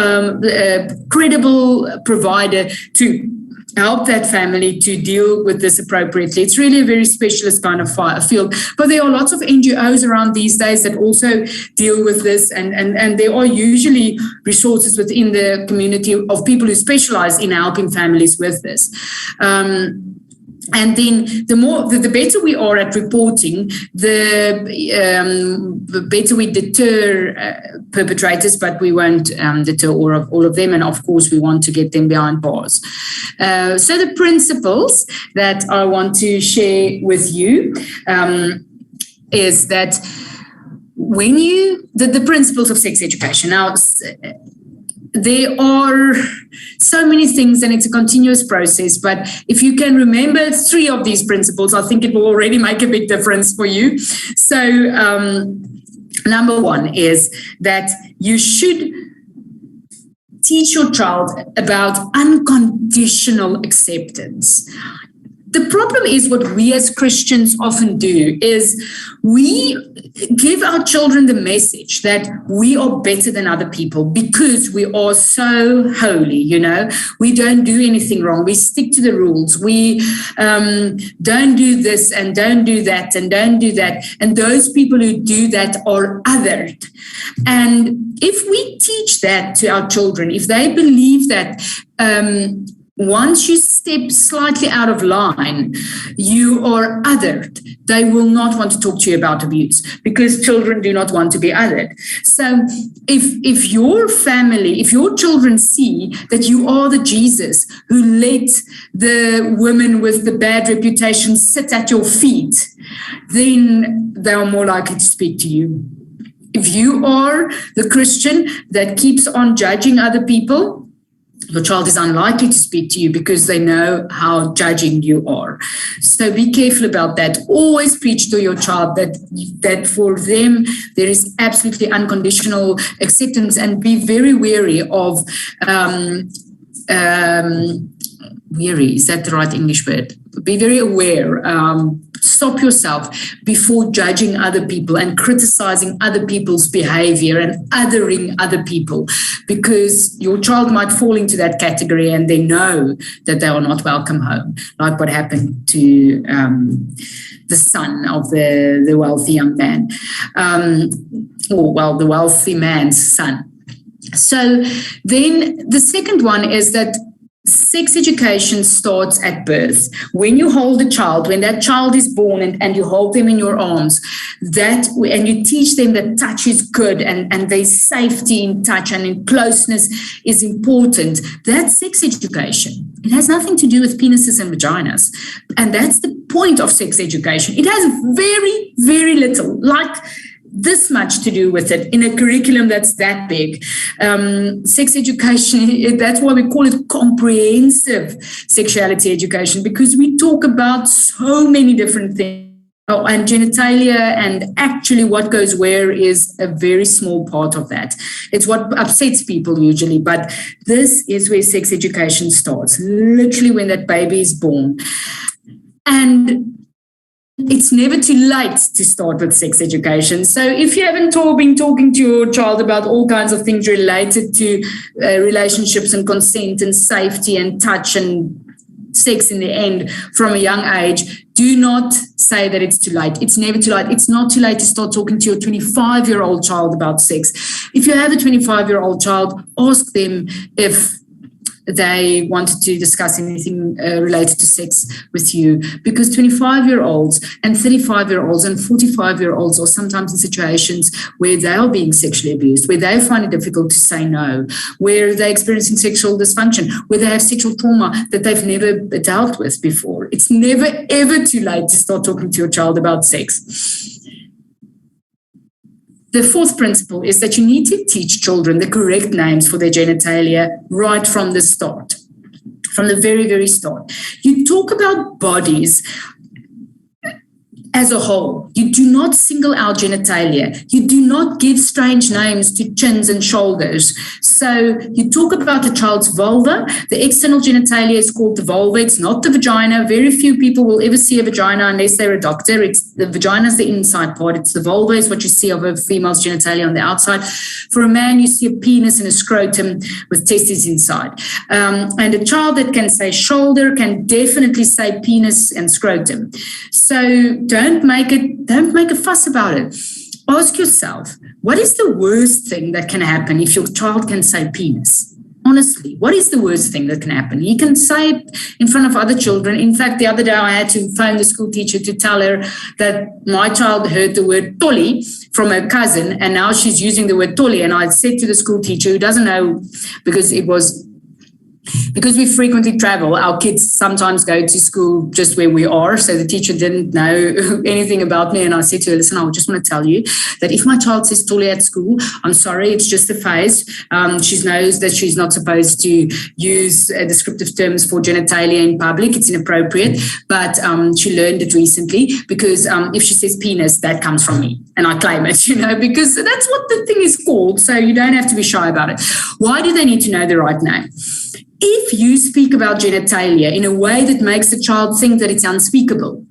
S2: credible provider to help that family to deal with this appropriately. It's really a very specialist kind of field. But there are lots of NGOs around these days that also deal with this, and there are usually resources within the community of people who specialize in helping families with this. And then the better we are at reporting, the better we deter perpetrators, but we won't deter all of them. And of course, we want to get them behind bars. So the principles that I want to share with you is that the principles of sex education. Now, there are so many things and it's a continuous process, but if you can remember 3 of these principles, I think it will already make a big difference for you. So number 1 is that you should teach your child about unconditional acceptance. The problem is what we as Christians often do is we give our children the message that we are better than other people because we are so holy, We don't do anything wrong. We stick to the rules. We don't do this and don't do that and don't do that. And those people who do that are othered. And if we teach that to our children, if they believe that once you step slightly out of line, you are othered. They will not want to talk to you about abuse because children do not want to be othered. So if your family, if your children see that you are the Jesus who let the women with the bad reputation sit at your feet, then they are more likely to speak to you. If you are the Christian that keeps on judging other people, your child is unlikely to speak to you because they know how judging you are. So be careful about that. Always preach to your child that for them there is absolutely unconditional acceptance, and be very wary of wary, is that the right English word? Be very aware. Stop yourself before judging other people and criticizing other people's behavior and othering other people, because your child might fall into that category and they know that they are not welcome home, like what happened to the son of the wealthy young man, the wealthy man's son. So then the second one is that sex education starts at birth. When you hold a child, when that child is born and you hold them in your arms, and you teach them that touch is good and there's safety in touch and in closeness is important, that's sex education. It has nothing to do with penises and vaginas. And that's the point of sex education. It has very, very little, like this much to do with it in a curriculum that's that big. Sex education, that's why we call it comprehensive sexuality education, because we talk about so many different things. Oh, and genitalia and actually what goes where is a very small part of that. It's what upsets people usually, but this is where sex education starts, literally when that baby is born. And it's never too late to start with sex education. So if you haven't been talking to your child about all kinds of things related to relationships and consent and safety and touch and sex in the end from a young age, do not say that it's too late. It's never too late. It's not too late to start talking to your 25-year-old child about sex. If you have a 25-year-old child, ask them if they wanted to discuss anything related to sex with you, because 25-year-olds and 35-year-olds and 45-year-olds are sometimes in situations where they are being sexually abused, where they find it difficult to say no, where they're experiencing sexual dysfunction, where they have sexual trauma that they've never dealt with before. It's never, ever too late to start talking to your child about sex. The fourth principle is that you need to teach children the correct names for their genitalia right from the start, from the very, very start. You talk about bodies as a whole. You do not single out genitalia. You do not give strange names to chins and shoulders. So you talk about the child's vulva. The external genitalia is called the vulva. It's not the vagina. Very few people will ever see a vagina unless they're a doctor. It's the vagina is the inside part. It's the vulva is what you see of a female's genitalia on the outside. For a man, you see a penis and a scrotum with testes inside. And a child that can say shoulder can definitely say penis and scrotum. So don't make a fuss about it. Ask yourself, what is the worst thing that can happen if your child can say penis? Honestly, what is the worst thing that can happen? He can say it in front of other children. In fact, the other day I had to phone the school teacher to tell her that my child heard the word tolly from her cousin, and now she's using the word tolly. And I said to the school teacher, who doesn't know, because we frequently travel, our kids sometimes go to school just where we are. So the teacher didn't know anything about me. And I said to her, listen, I just want to tell you that if my child says tolly at school, I'm sorry, it's just a phase. She knows that she's not supposed to use descriptive terms for genitalia in public. It's inappropriate. But she learned it recently because if she says penis, that comes from me. And I claim it, because that's what the thing is called. So you don't have to be shy about it. Why do they need to know the right name? If you speak about genitalia in a way that makes the child think that it's unspeakable,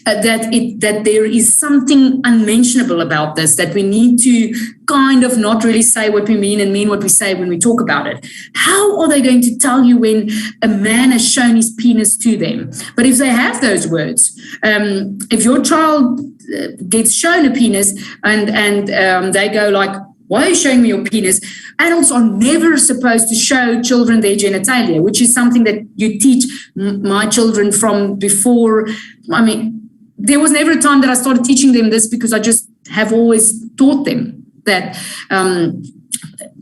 S2: that there is something unmentionable about this, that we need to kind of not really say what we mean and mean what we say when we talk about it, how are they going to tell you when a man has shown his penis to them? But if they have those words, if your child gets shown a penis and they go like, why are you showing me your penis? Adults are never supposed to show children their genitalia, which is something that you teach my children from before. I mean, there was never a time that I started teaching them this, because I just have always taught them that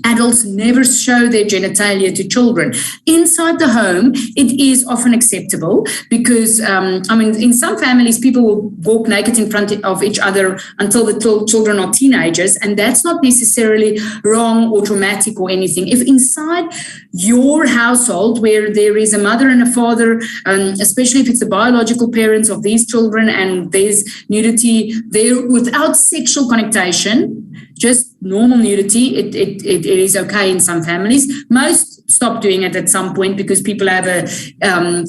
S2: adults never show their genitalia to children. Inside the home, it is often acceptable because, in some families, people will walk naked in front of each other until the children are teenagers, and that's not necessarily wrong or traumatic or anything. If inside your household, where there is a mother and a father, especially if it's the biological parents of these children, and there's nudity there without sexual connotation, just normal nudity, it is okay in some families. Most stop doing it at some point because people have a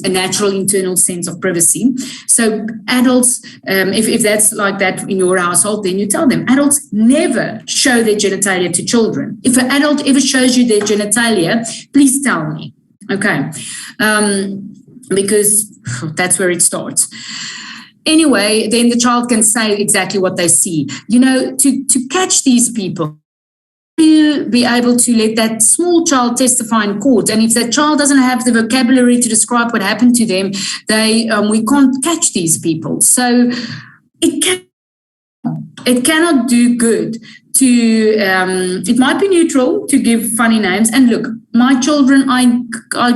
S2: natural internal sense of privacy. So adults, if that's like that in your household, then you tell them. Adults never show their genitalia to children. If an adult ever shows you their genitalia, please tell me, okay? Because that's where it starts. Anyway, then the child can say exactly what they see. To catch these people, be able to let that small child testify in court. And if that child doesn't have the vocabulary to describe what happened to them, we can't catch these people. So it cannot do good to, it might be neutral to give funny names. And look, my children, I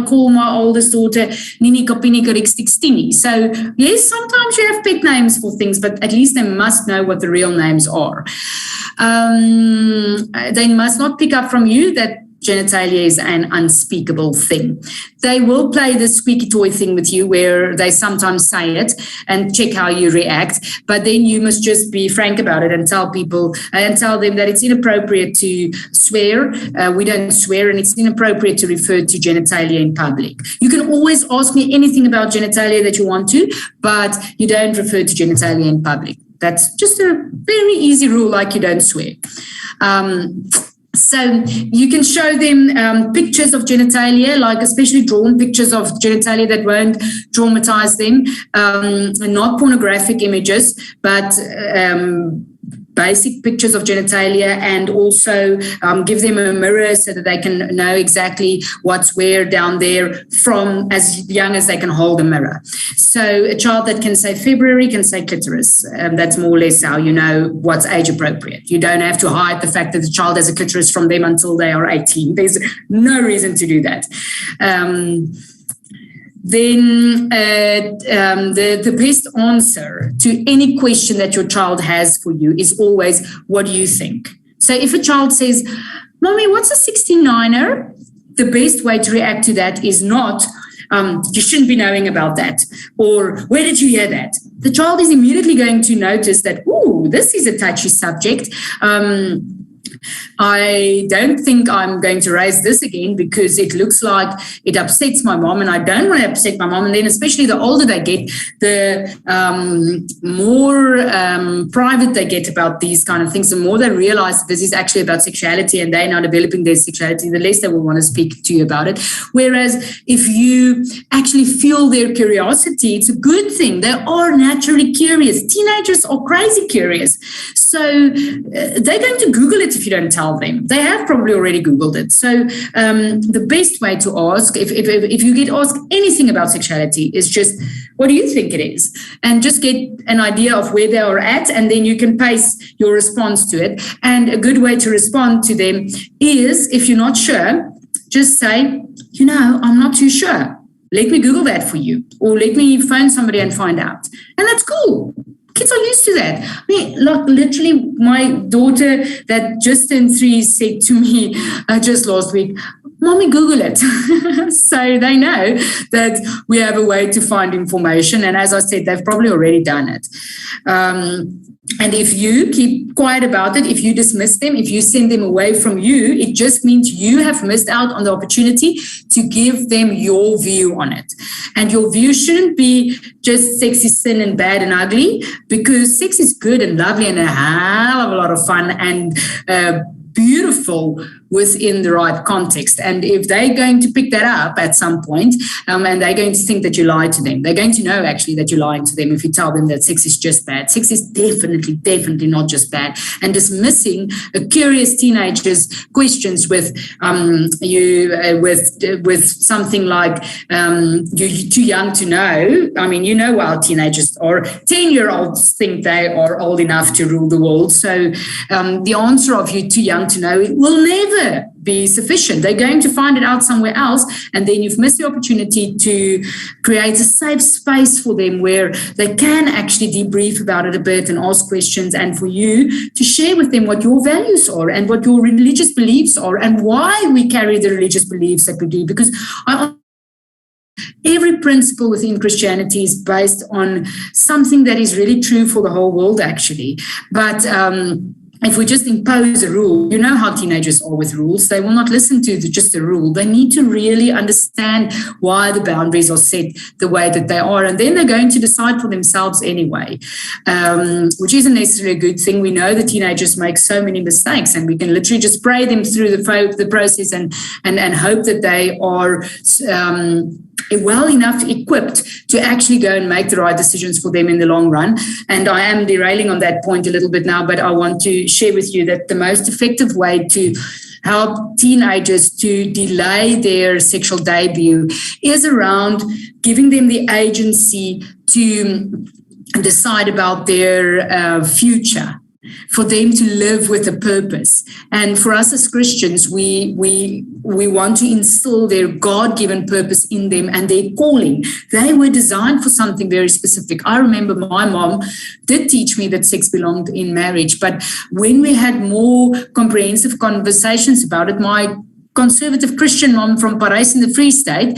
S2: call my oldest daughter Nini Kapini Karikstixtini. So yes, sometimes you have pet names for things, but at least they must know what the real names are. They must not pick up from you that genitalia is an unspeakable thing. They will play the squeaky toy thing with you where they sometimes say it and check how you react. But then you must just be frank about it and tell people and tell them that it's inappropriate to swear. We don't swear, and it's inappropriate to refer to genitalia in public. You can always ask me anything about genitalia that you want to, but you don't refer to genitalia in public. That's just a very easy rule, like you don't swear. So you can show them pictures of genitalia, like especially drawn pictures of genitalia that won't traumatize them, not pornographic images, but basic pictures of genitalia, and also give them a mirror so that they can know exactly what's where down there from as young as they can hold a mirror. So a child that can say February can say clitoris. That's more or less how you know what's age appropriate. You don't have to hide the fact that the child has a clitoris from them until they are 18. There's no reason to do that. Then the best answer to any question that your child has for you is always, what do you think? So if a child says, Mommy, what's a 69er? The best way to react to that is not, you shouldn't be knowing about that, or where did you hear that? The child is immediately going to notice that, ooh, this is a touchy subject. I don't think I'm going to raise this again because it looks like it upsets my mom, and I don't want to upset my mom. And then especially the older they get, the more private they get about these kind of things, the more they realize that this is actually about sexuality and they're now developing their sexuality, the less they will want to speak to you about it. Whereas if you actually feel their curiosity, it's a good thing. They are naturally curious. Teenagers are crazy curious. So they're going to Google it if you don't tell them. They have probably already Googled it. So the best way to ask, if you get asked anything about sexuality, is just, what do you think it is? And just get an idea of where they are at, and then you can pace your response to it. And a good way to respond to them is, if you're not sure, just say, I'm not too sure. Let me Google that for you, or let me phone somebody and find out. And that's cool. Kids are used to that. I mean, like literally my daughter that just turned 3 said to me just last week, Mommy, Google it. So they know that we have a way to find information. And as I said, they've probably already done it. And if you keep quiet about it, if you dismiss them, if you send them away from you, it just means you have missed out on the opportunity to give them your view on it. And your view shouldn't be just sex is sin and bad and ugly, because sex is good and lovely and a hell of a lot of fun and beautiful within the right context. And if they're going to pick that up at some point, and they're going to think that you lied to them, they're going to know actually that you're lying to them if you tell them that sex is just bad. Sex is definitely not just bad. And dismissing a curious teenager's questions with with something like you're too young to know. I mean, how teenagers are. 10-year-olds think they are old enough to rule the world. So the answer of you're too young to know, it will never be sufficient. They're going to find it out somewhere else, and then you've missed the opportunity to create a safe space for them where they can actually debrief about it a bit and ask questions, and for you to share with them what your values are and what your religious beliefs are and why we carry the religious beliefs that we do. Because every principle within Christianity is based on something that is really true for the whole world, actually. But if we just impose a rule, you know how teenagers are with rules. They will not listen to just a rule. They need to really understand why the boundaries are set the way that they are. And then they're going to decide for themselves anyway, which isn't necessarily a good thing. We know that teenagers make so many mistakes, and we can literally just spray them through the process and hope that they are well enough equipped to actually go and make the right decisions for them in the long run. And I am derailing on that point a little bit now, but I want to share with you that the most effective way to help teenagers to delay their sexual debut is around giving them the agency to decide about their future. for them to live with a purpose. And for us as Christians, we want to instill their God-given purpose in them and their calling. They were designed for something very specific. I remember my mom did teach me that sex belonged in marriage, but when we had more comprehensive conversations about it, my conservative Christian mom from Parys in the Free State,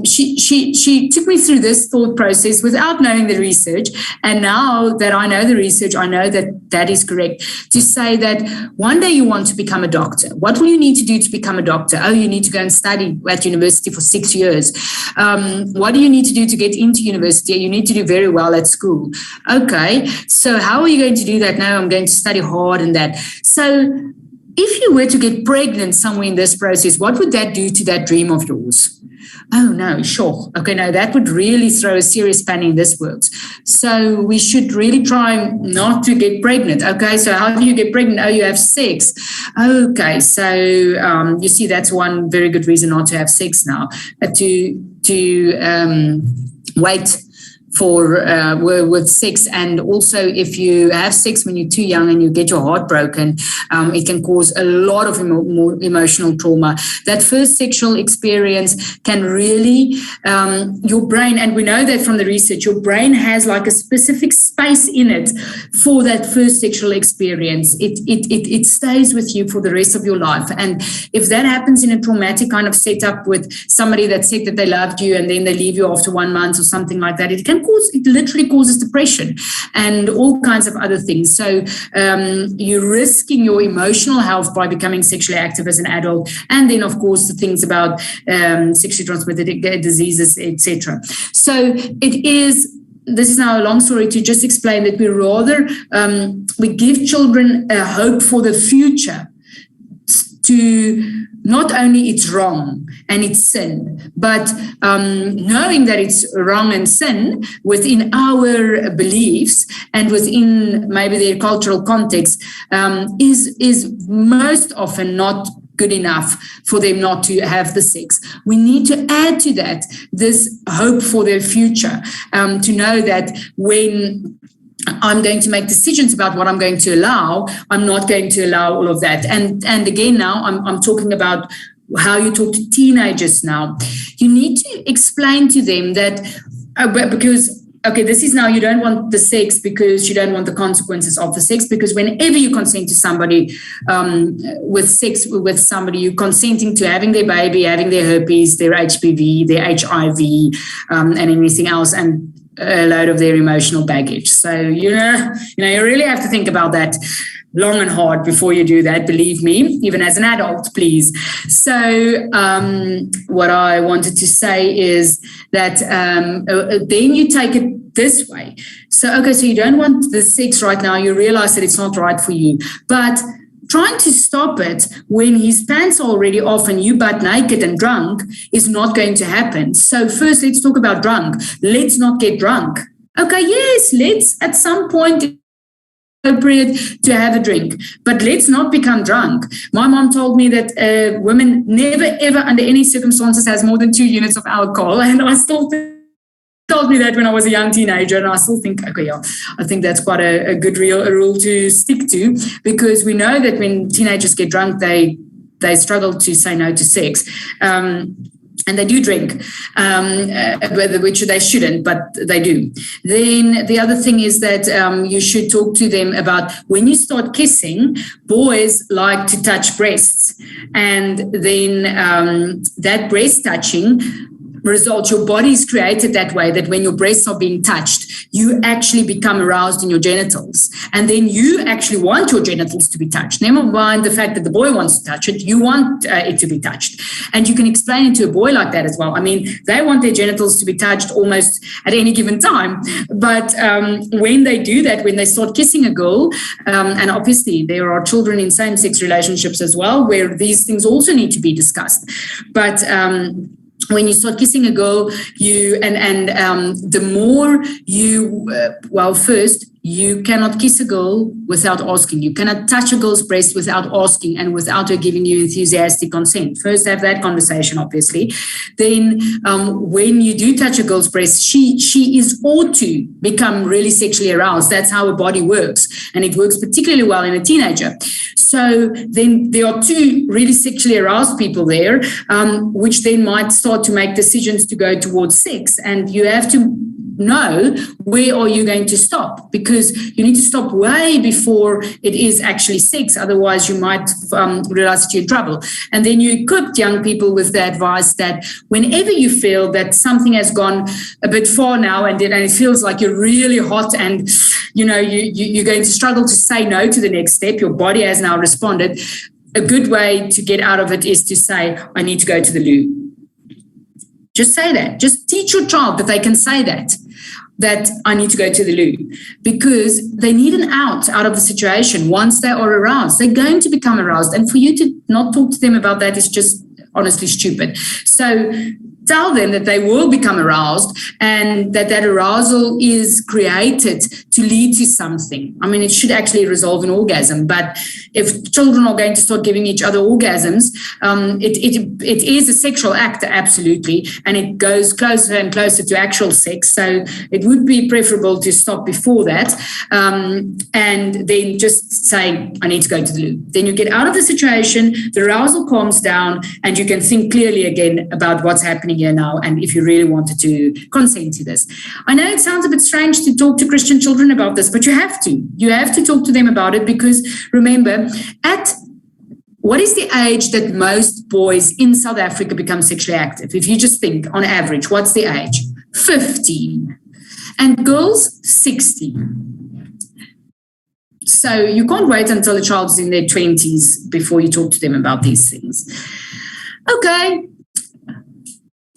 S2: she took me through this thought process without knowing the research. And now that I know the research, I know that that is correct. To say that one day you want to become a doctor. What will you need to do to become a doctor? Oh, you need to go and study at university for 6 years. What do you need to do to get into university? You need to do very well at school. Okay, so how are you going to do that? Now I'm going to study hard and that. So if you were to get pregnant somewhere in this process, what would that do to that dream of yours? Oh, no, sure. Okay, no, that would really throw a serious spanner in this works. So we should really try not to get pregnant. Okay, so how do you get pregnant? Oh, you have sex. Okay, so you see, that's one very good reason not to have sex now, to wait for with sex. And also, if you have sex when you're too young and you get your heart broken, it can cause a lot of emotional trauma. That first sexual experience can really, your brain, and we know that from the research, your brain has like a specific space in it for that first sexual experience. It stays with you for the rest of your life. And if that happens in a traumatic kind of setup with somebody that said that they loved you and then they leave you after 1 month or something like that, it literally causes depression and all kinds of other things. So you're risking your emotional health by becoming sexually active as an adult. And then, of course, the things about sexually transmitted diseases, etc. So this is now a long story to just explain that we give children a hope for the future. To not only it's wrong and it's sin, but knowing that it's wrong and sin within our beliefs and within maybe their cultural context is most often not good enough for them not to have the sex. We need to add to that this hope for their future, to know that when I'm going to make decisions about what I'm going to allow, I'm not going to allow all of that. And again, now I'm talking about how you talk to teenagers now. You need to explain to them that because, okay, this is now you don't want the sex because you don't want the consequences of the sex, because whenever you consent to somebody with sex with somebody, you're consenting to having their baby, having their herpes, their HPV, their HIV, and anything else, and a load of their emotional baggage. So, you really have to think about that long and hard before you do that, believe me, even as an adult, please. So what I wanted to say is that then you take it this way. So, okay, so you don't want the sex right now. You realize that it's not right for you, but trying to stop it when his pants are already off and you butt naked and drunk is not going to happen. So first, let's talk about drunk. Let's not get drunk. Okay, yes, let's at some point appropriate to have a drink, but let's not become drunk. My mom told me that women never, ever, under any circumstances, has more than 2 units of alcohol, and I still told me that when I was a young teenager, and I still think, okay, yeah, I think that's quite a good rule to stick to, because we know that when teenagers get drunk, they struggle to say no to sex. And they do drink, which they shouldn't, but they do. Then the other thing is that you should talk to them about when you start kissing, boys like to touch breasts. And then that breast touching results, your body is created that way that when your breasts are being touched, you actually become aroused in your genitals. And then you actually want your genitals to be touched. Never mind the fact that the boy wants to touch it, you want it to be touched. And you can explain it to a boy like that as well. I mean, they want their genitals to be touched almost at any given time. But when they do that, when they start kissing a girl, and obviously there are children in same-sex relationships as well, where these things also need to be discussed. But when you start kissing a girl, the more you, first, you cannot kiss a girl without asking. You cannot touch a girl's breast without asking and without her giving you enthusiastic consent. First, have that conversation, obviously. Then, when you do touch a girl's breast, she is ought to become really sexually aroused. That's how her body works, and it works particularly well in a teenager. So then there are two really sexually aroused people there, which then might start to make decisions to go towards sex, and you have to know where are you going to stop, because you need to stop way before it is actually sex. Otherwise, you might realize that you're in trouble. And then you equip young people with the advice that whenever you feel that something has gone a bit far now and it feels like you're really hot and you're going to struggle to say no to the next step, your body has now responded. A good way to get out of it is to say, I need to go to the loo. Just say that. Just teach your child that they can say that I need to go to the loo, because they need an out of the situation. Once they are aroused, they're going to become aroused. And for you to not talk to them about that is just honestly stupid. So tell them that they will become aroused and that arousal is created to lead to something. I mean, it should actually resolve an orgasm, but if children are going to start giving each other orgasms, it is a sexual act, absolutely, and it goes closer and closer to actual sex. So it would be preferable to stop before that, and then just say, I need to go to the loo. Then you get out of the situation, the arousal calms down, and you can think clearly again about what's happening here now, and if you really wanted to consent to this. I know it sounds a bit strange to talk to Christian children about this, but you have to talk to them about it, because remember, at what is the age that most boys in South Africa become sexually active? If you just think on average, what's the age? 15. And girls, 16. So you can't wait until a child is in their 20s before you talk to them about these things. Okay.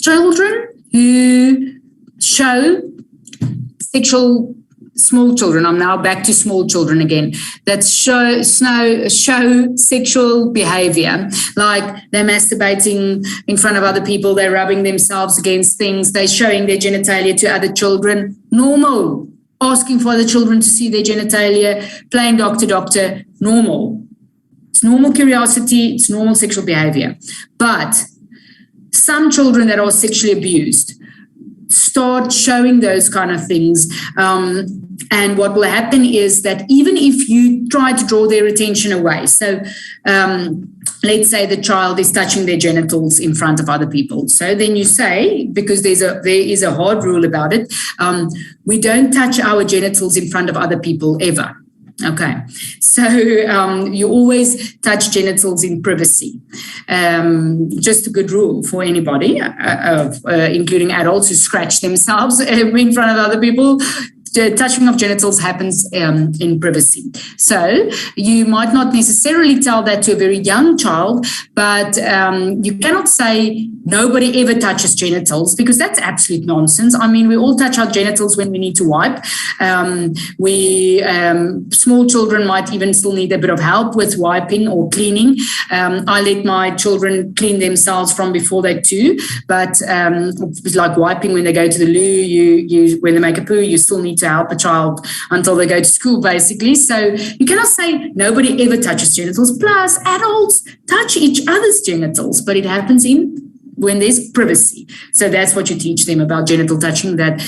S2: Children who show small children, I'm now back to small children again, that show sexual behavior, like they're masturbating in front of other people, they're rubbing themselves against things, they're showing their genitalia to other children. Normal. Asking for other children to see their genitalia, playing doctor, normal. It's normal curiosity, it's normal sexual behavior. But some children that are sexually abused start showing those kind of things. And what will happen is that even if you try to draw their attention away, so let's say the child is touching their genitals in front of other people. So then you say, because there is a hard rule about it, we don't touch our genitals in front of other people ever. Okay, so you always touch genitals in privacy. Just a good rule for anybody, including adults who scratch themselves in front of other people. The touching of genitals happens in privacy. So you might not necessarily tell that to a very young child, but you cannot say nobody ever touches genitals, because that's absolute nonsense. I mean, we all touch our genitals when we need to wipe. Small children might even still need a bit of help with wiping or cleaning. I let my children clean themselves from before they do, but like wiping when they go to the loo, when they make a poo, you still need to help a child until they go to school, basically. So you cannot say nobody ever touches genitals. Plus, adults touch each other's genitals, but it happens when there's privacy. So that's what you teach them about genital touching, that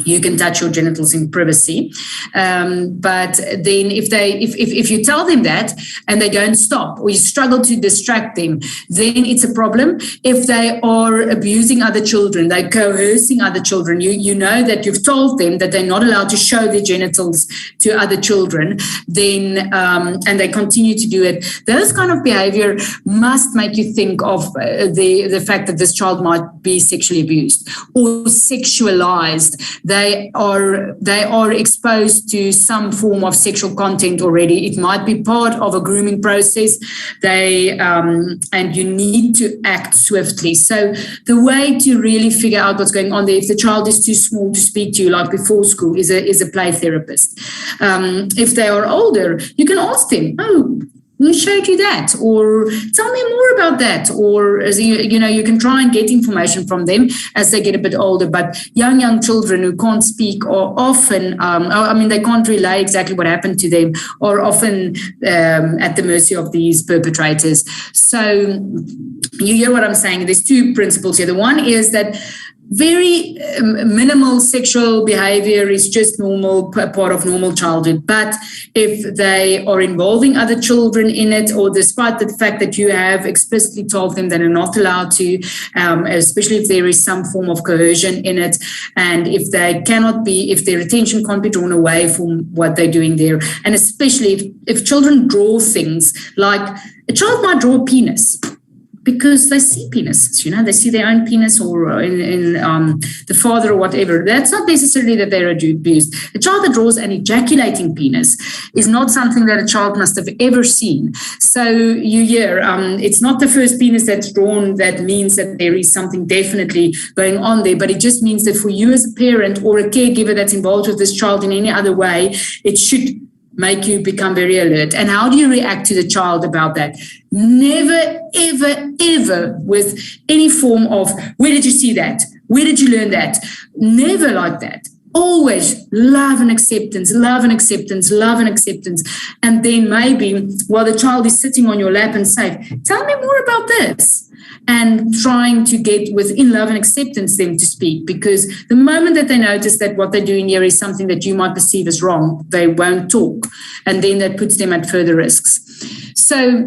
S2: you can touch your genitals in privacy. But then if you tell them that and they don't stop, or you struggle to distract them, then it's a problem. If they are abusing other children, they're coercing other children, you know that you've told them that they're not allowed to show their genitals to other children, then and they continue to do it, those kind of behavior must make you think of the fact that this child might be sexually abused or sexualized. They are exposed to some form of sexual content already. It might be part of a grooming process. And you need to act swiftly. So the way to really figure out what's going on there, if the child is too small to speak to you, like before school, is a play therapist. If they are older, you can ask them, who showed you that? Or tell me more about that. Or, you can try and get information from them as they get a bit older. But young children who can't speak are often, they can't relay exactly what happened to them, are often at the mercy of these perpetrators. So you hear what I'm saying. There's two principles here. The one is that very minimal sexual behavior is just normal, part of normal childhood. But if they are involving other children in it, or despite the fact that you have explicitly told them that are not allowed to, especially if there is some form of coercion in it, and if their attention can't be drawn away from what they're doing there, and especially if children draw things, like a child might draw a penis, because they see penises, they see their own penis, or in the father or whatever. That's not necessarily that they're abused. A child that draws an ejaculating penis is not something that a child must have ever seen. So you hear, it's not the first penis that's drawn that means that there is something definitely going on there, but it just means that for you as a parent or a caregiver that's involved with this child in any other way, it should make you become very alert. And how do you react to the child about that? Never, ever, ever with any form of, where did you see that? Where did you learn that? Never like that. Always love and acceptance, love and acceptance, love and acceptance. And then maybe while the child is sitting on your lap and say, tell me more about this. And trying to get within love and acceptance them to speak, because the moment that they notice that what they're doing here is something that you might perceive as wrong, they won't talk. And then that puts them at further risks. So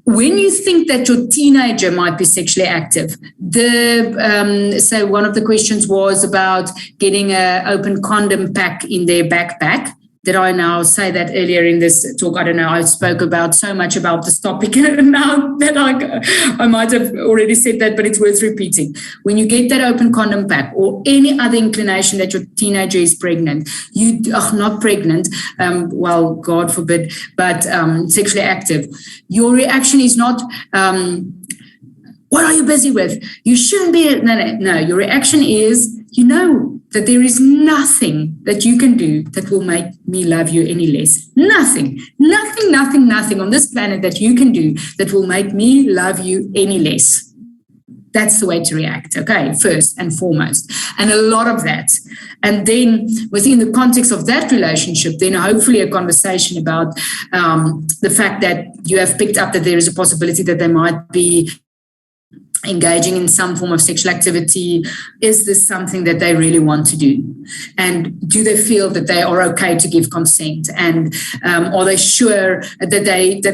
S2: when you think that your teenager might be sexually active, so one of the questions was about getting an open condom pack in their backpack. Did I now say that earlier in this talk? I don't know. I spoke about so much about this topic now that I might have already said that, but it's worth repeating. When you get that open condom pack, or any other inclination that your teenager is pregnant, not pregnant, well, God forbid, but sexually active, your reaction is not, what are you busy with? You shouldn't be. No. Your reaction is, that there is nothing that you can do that will make me love you any less. Nothing on this planet that you can do that will make me love you any less. That's the way to react, okay, first and foremost. And a lot of that. And then within the context of that relationship, then hopefully a conversation about the fact that you have picked up that there is a possibility that they might be engaging in some form of sexual activity. Is this something that they really want to do? And do they feel that they are okay to give consent? And are they sure that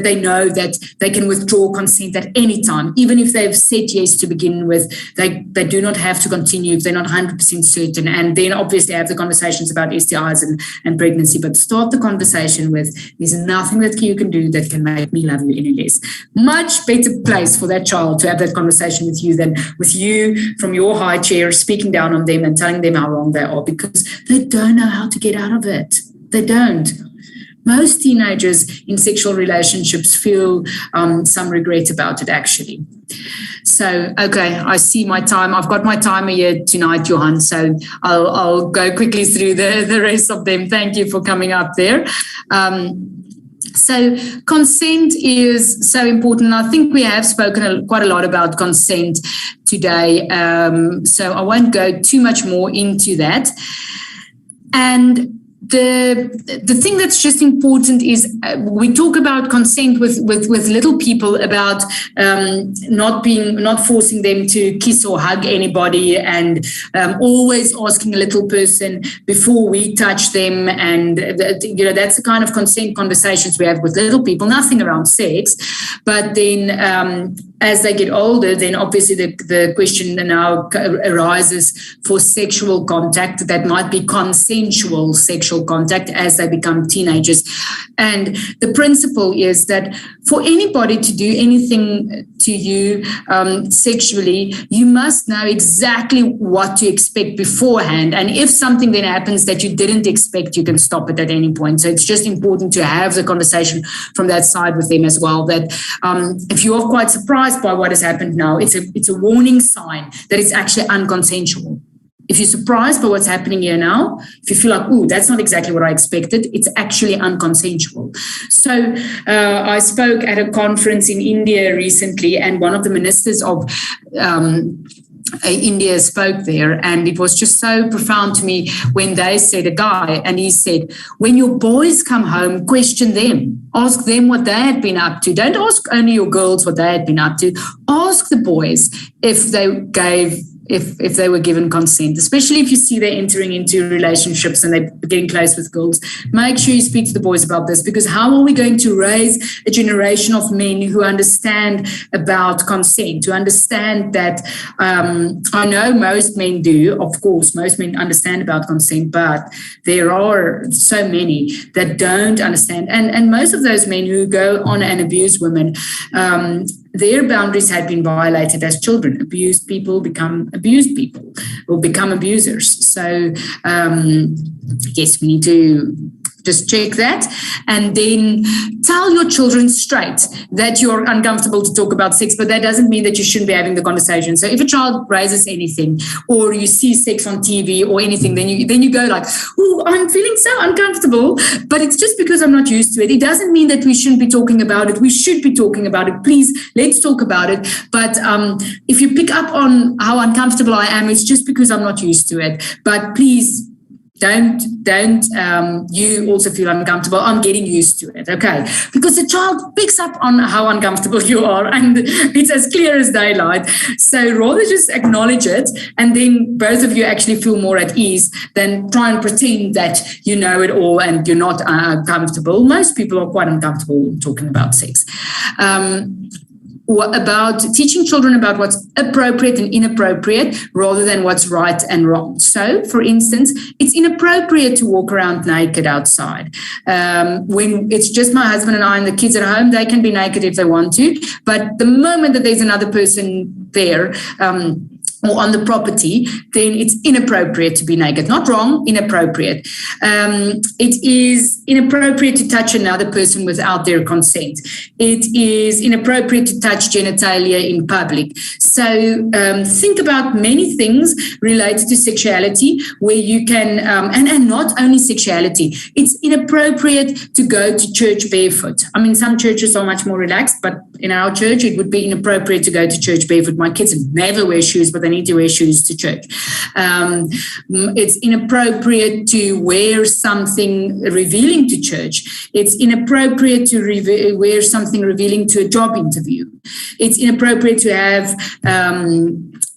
S2: they know that they can withdraw consent at any time? Even if they've said yes to begin with, they do not have to continue if they're not 100% certain. And then obviously have the conversations about STIs and pregnancy, but start the conversation with, there's nothing that you can do that can make me love you any less. Much better place for that child to have that conversation with you than with you from your high chair speaking down on them and telling them how wrong they are, because they don't know how to get out of it. They don't. Most teenagers in sexual relationships feel some regret about it, actually. So, okay, I see my time. I've got my timer here tonight, Johan, so I'll go quickly through the rest of them. Thank you for coming up there. So consent is so important. I think we have spoken quite a lot about consent today, so I won't go too much more into that. And the thing that's just important is we talk about consent with little people, about not forcing them to kiss or hug anybody, and always asking a little person before we touch them. And that's the kind of consent conversations we have with little people. Nothing around sex, but then as they get older, then obviously the question now arises for sexual contact that might be consensual sexual contact as they become teenagers. And the principle is that for anybody to do anything to you sexually, you must know exactly what to expect beforehand. And if something then happens that you didn't expect, you can stop it at any point. So it's just important to have the conversation from that side with them as well, that if you are quite surprised by what has happened now, it's a warning sign that it's actually unconsensual. if you're surprised by what's happening here now, if you feel like, oh, that's not exactly what I expected, it's actually unconsensual. So I spoke at a conference in India recently, and one of the ministers of India spoke there, and it was just so profound to me when they said, a guy, and he said, when your boys come home, question them, ask them what they had been up to. Don't ask only your girls what they had been up to. Ask the boys if they were given consent, especially if you see they're entering into relationships and they're getting close with girls. Make sure you speak to the boys about this, because how are we going to raise a generation of men who understand about consent, who understand that I know most men do, of course, most men understand about consent, but there are so many that don't understand. And most of those men who go on and abuse women, their boundaries had been violated as children. Abused people become abused people or become abusers. So, yes, we need to just check that. And then tell your children straight that you're uncomfortable to talk about sex, but that doesn't mean that you shouldn't be having the conversation. So if a child raises anything, or you see sex on TV or anything, then you go like, oh, I'm feeling so uncomfortable, but it's just because I'm not used to it. It doesn't mean that we shouldn't be talking about it. We should be talking about it. Please, let's talk about it. But if you pick up on how uncomfortable I am, it's just because I'm not used to it. But please, don't you also feel uncomfortable. I'm getting used to it, okay? Because the child picks up on how uncomfortable you are, and it's as clear as daylight. So rather just acknowledge it, and then both of you actually feel more at ease than try and pretend that you know it all and you're not comfortable. Most people are quite uncomfortable talking about sex. About teaching children about what's appropriate and inappropriate rather than what's right and wrong. So, for instance, it's inappropriate to walk around naked outside. When it's just my husband and I and the kids at home, they can be naked if they want to. But the moment that there's another person there, or on the property, then it's inappropriate to be naked. Not wrong, inappropriate. It is inappropriate to touch another person without their consent. It is inappropriate to touch genitalia in public. So think about many things related to sexuality where you can, and not only sexuality, it's inappropriate to go to church barefoot. I mean, some churches are much more relaxed, but in our church, it would be inappropriate to go to church barefoot. My kids never wear shoes, but they need to wear shoes to church. It's inappropriate to wear something revealing to church. It's inappropriate to wear something revealing to a job interview. It's inappropriate to have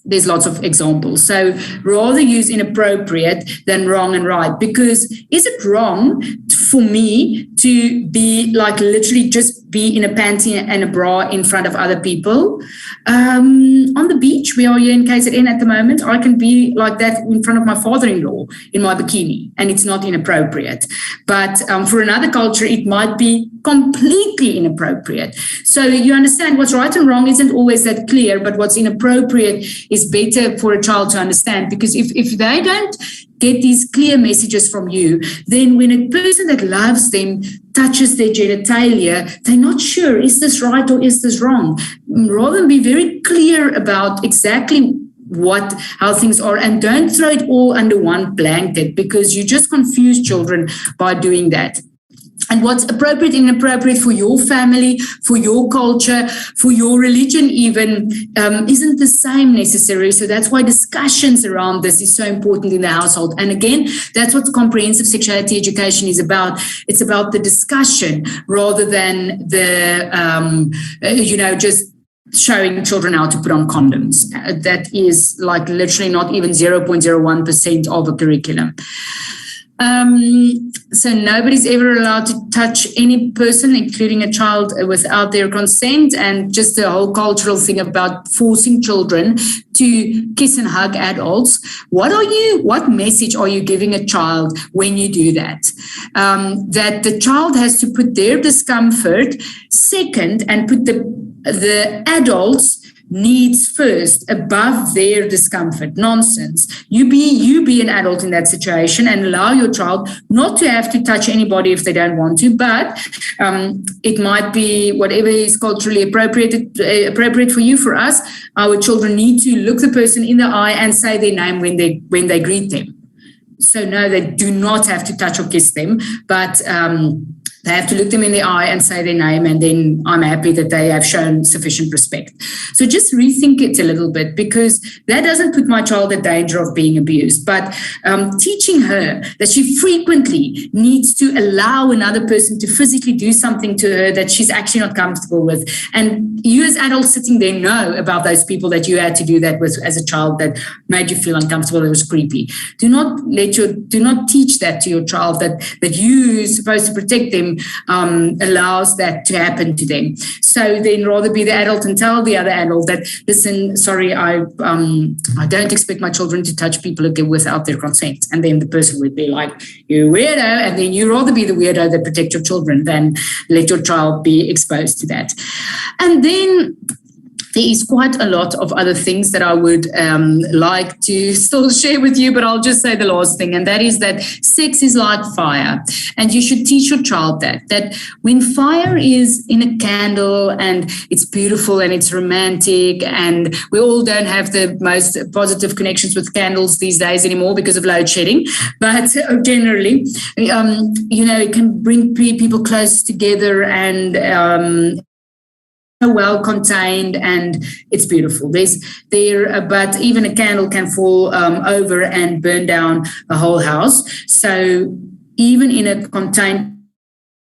S2: there's lots of examples. So rather use inappropriate than wrong and right, because is it wrong for me to be like literally just be in a panty and a bra in front of other people? On the beach, we are here in KZN at the moment, I can be like that in front of my father-in-law in my bikini, and it's not inappropriate. But for another culture, it might be completely inappropriate. So you understand what's right and wrong isn't always that clear, but what's inappropriate is better for a child to understand, because if they don't get these clear messages from you, then when a person that loves them touches their genitalia, they're not sure, is this right or is this wrong? Rather than be very clear about exactly how things are, and don't throw it all under one blanket, because you just confuse children by doing that. And what's appropriate and inappropriate for your family, for your culture, for your religion even, isn't the same necessarily. So that's why discussions around this is so important in the household. And again, that's what comprehensive sexuality education is about. It's about the discussion rather than just showing children how to put on condoms. That is like literally not even 0.01% of a curriculum. So nobody's ever allowed to touch any person, including a child, without their consent, and just the whole cultural thing about forcing children to kiss and hug adults. What message are you giving a child when you do that? That the child has to put their discomfort second and put the adults needs first above their discomfort. Nonsense. You be an adult in that situation and allow your child not to have to touch anybody if they don't want to, but it might be whatever is culturally appropriate for you. For us, our children need to look the person in the eye and say their name when they greet them. So no, they do not have to touch or kiss them, but they have to look them in the eye and say their name, and then I'm happy that they have shown sufficient respect. So just rethink it a little bit, because that doesn't put my child at danger of being abused, but teaching her that she frequently needs to allow another person to physically do something to her that she's actually not comfortable with. And you as adults sitting there know about those people that you had to do that with as a child that made you feel uncomfortable, it was creepy. Do not teach that to your child, that you're supposed to protect them allows that to happen to them. So then rather be the adult and tell the other adult that, listen, sorry, I don't expect my children to touch people again without their consent. And then the person would be like, you weirdo. And then you rather be the weirdo that protect your children than let your child be exposed to that. And then there is quite a lot of other things that I would like to still share with you, but I'll just say the last thing, and that is that sex is like fire. And you should teach your child that when fire is in a candle and it's beautiful and it's romantic, and we all don't have the most positive connections with candles these days anymore because of load shedding, but generally, it can bring people close together and well contained, and it's beautiful. But even a candle can fall over and burn down a whole house. So even in a contained,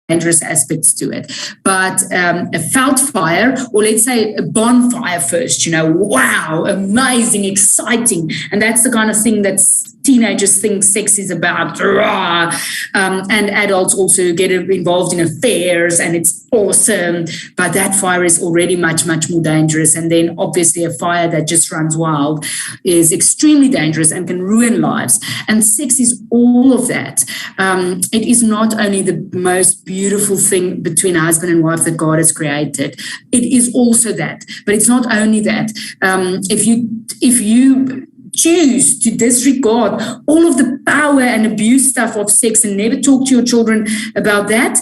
S2: dangerous aspects to it. But a felt fire, or let's say a bonfire first, wow, amazing, exciting. And that's the kind of thing that teenagers think sex is about. And adults also get involved in affairs, and it's awesome. But that fire is already much, much more dangerous. And then obviously a fire that just runs wild is extremely dangerous and can ruin lives. And sex is all of that. It is not only the most beautiful thing between a husband and wife that God has created. It is also that. But it's not only that. If you choose to disregard all of the power and abuse stuff of sex and never talk to your children about that,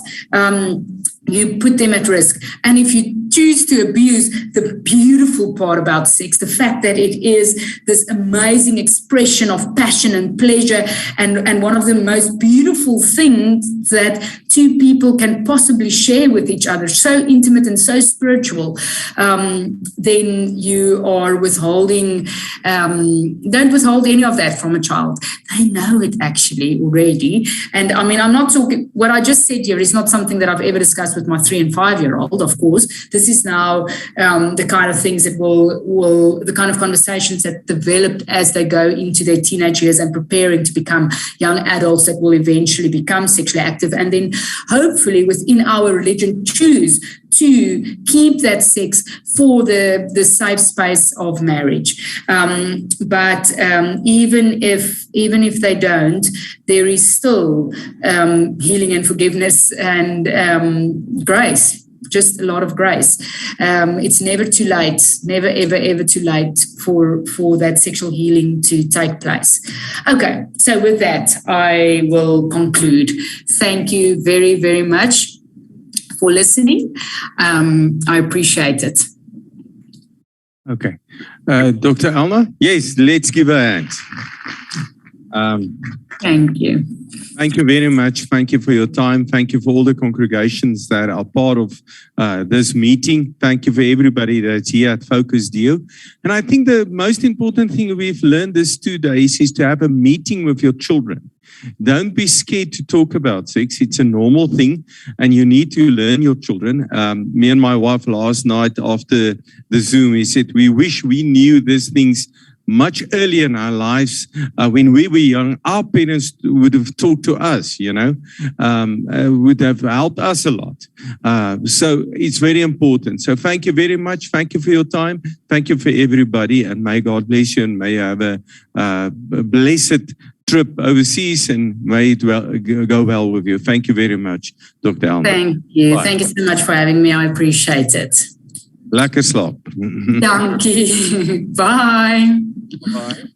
S2: you put them at risk. And if you choose to abuse the beautiful part about sex, the fact that it is this amazing expression of passion and pleasure, and one of the most beautiful things that two people can possibly share with each other, so intimate and so spiritual, then you are withholding, don't withhold any of that from a child. They know it actually already. And I mean, I'm not talking, what I just said here is not something that I've ever discussed with my 3 and 5-year-old, of course. This is now the kind of things that will the kind of conversations that develop as they go into their teenage years and preparing to become young adults that will eventually become sexually active, and then hopefully within our religion choose to keep that sex for the safe space of marriage. But even if they don't, there is still healing and forgiveness and grace. Just a lot of grace. It's never too late, never, ever, ever too late for that sexual healing to take place. Okay, so with that, I will conclude. Thank you very, very much for listening. I appreciate it.
S3: Okay. Dr. Elna? Yes, let's give her a hand.
S2: Thank you.
S3: Thank you very much. Thank you for your time. Thank you for all the congregations that are part of this meeting. Thank you for everybody that's here at Focus Deal. And I think the most important thing we've learned these 2 days is to have a meeting with your children. Don't be scared to talk about sex. It's a normal thing, and you need to learn your children. Me and my wife last night after the Zoom, we said, we wish we knew these things much earlier in our lives. When we were young, our parents would have talked to us, would have helped us a lot. So it's very important. So thank you very much. Thank you for your time. Thank you for everybody, and may God bless you, and may you have a blessed trip overseas, and may it go well with you. Thank you very much, Dr. Elna.
S2: Thank you.
S3: Bye.
S2: Thank you so much for having me. I appreciate it.
S3: Lekker slaap.
S2: Dankie. Bye.
S3: Bye.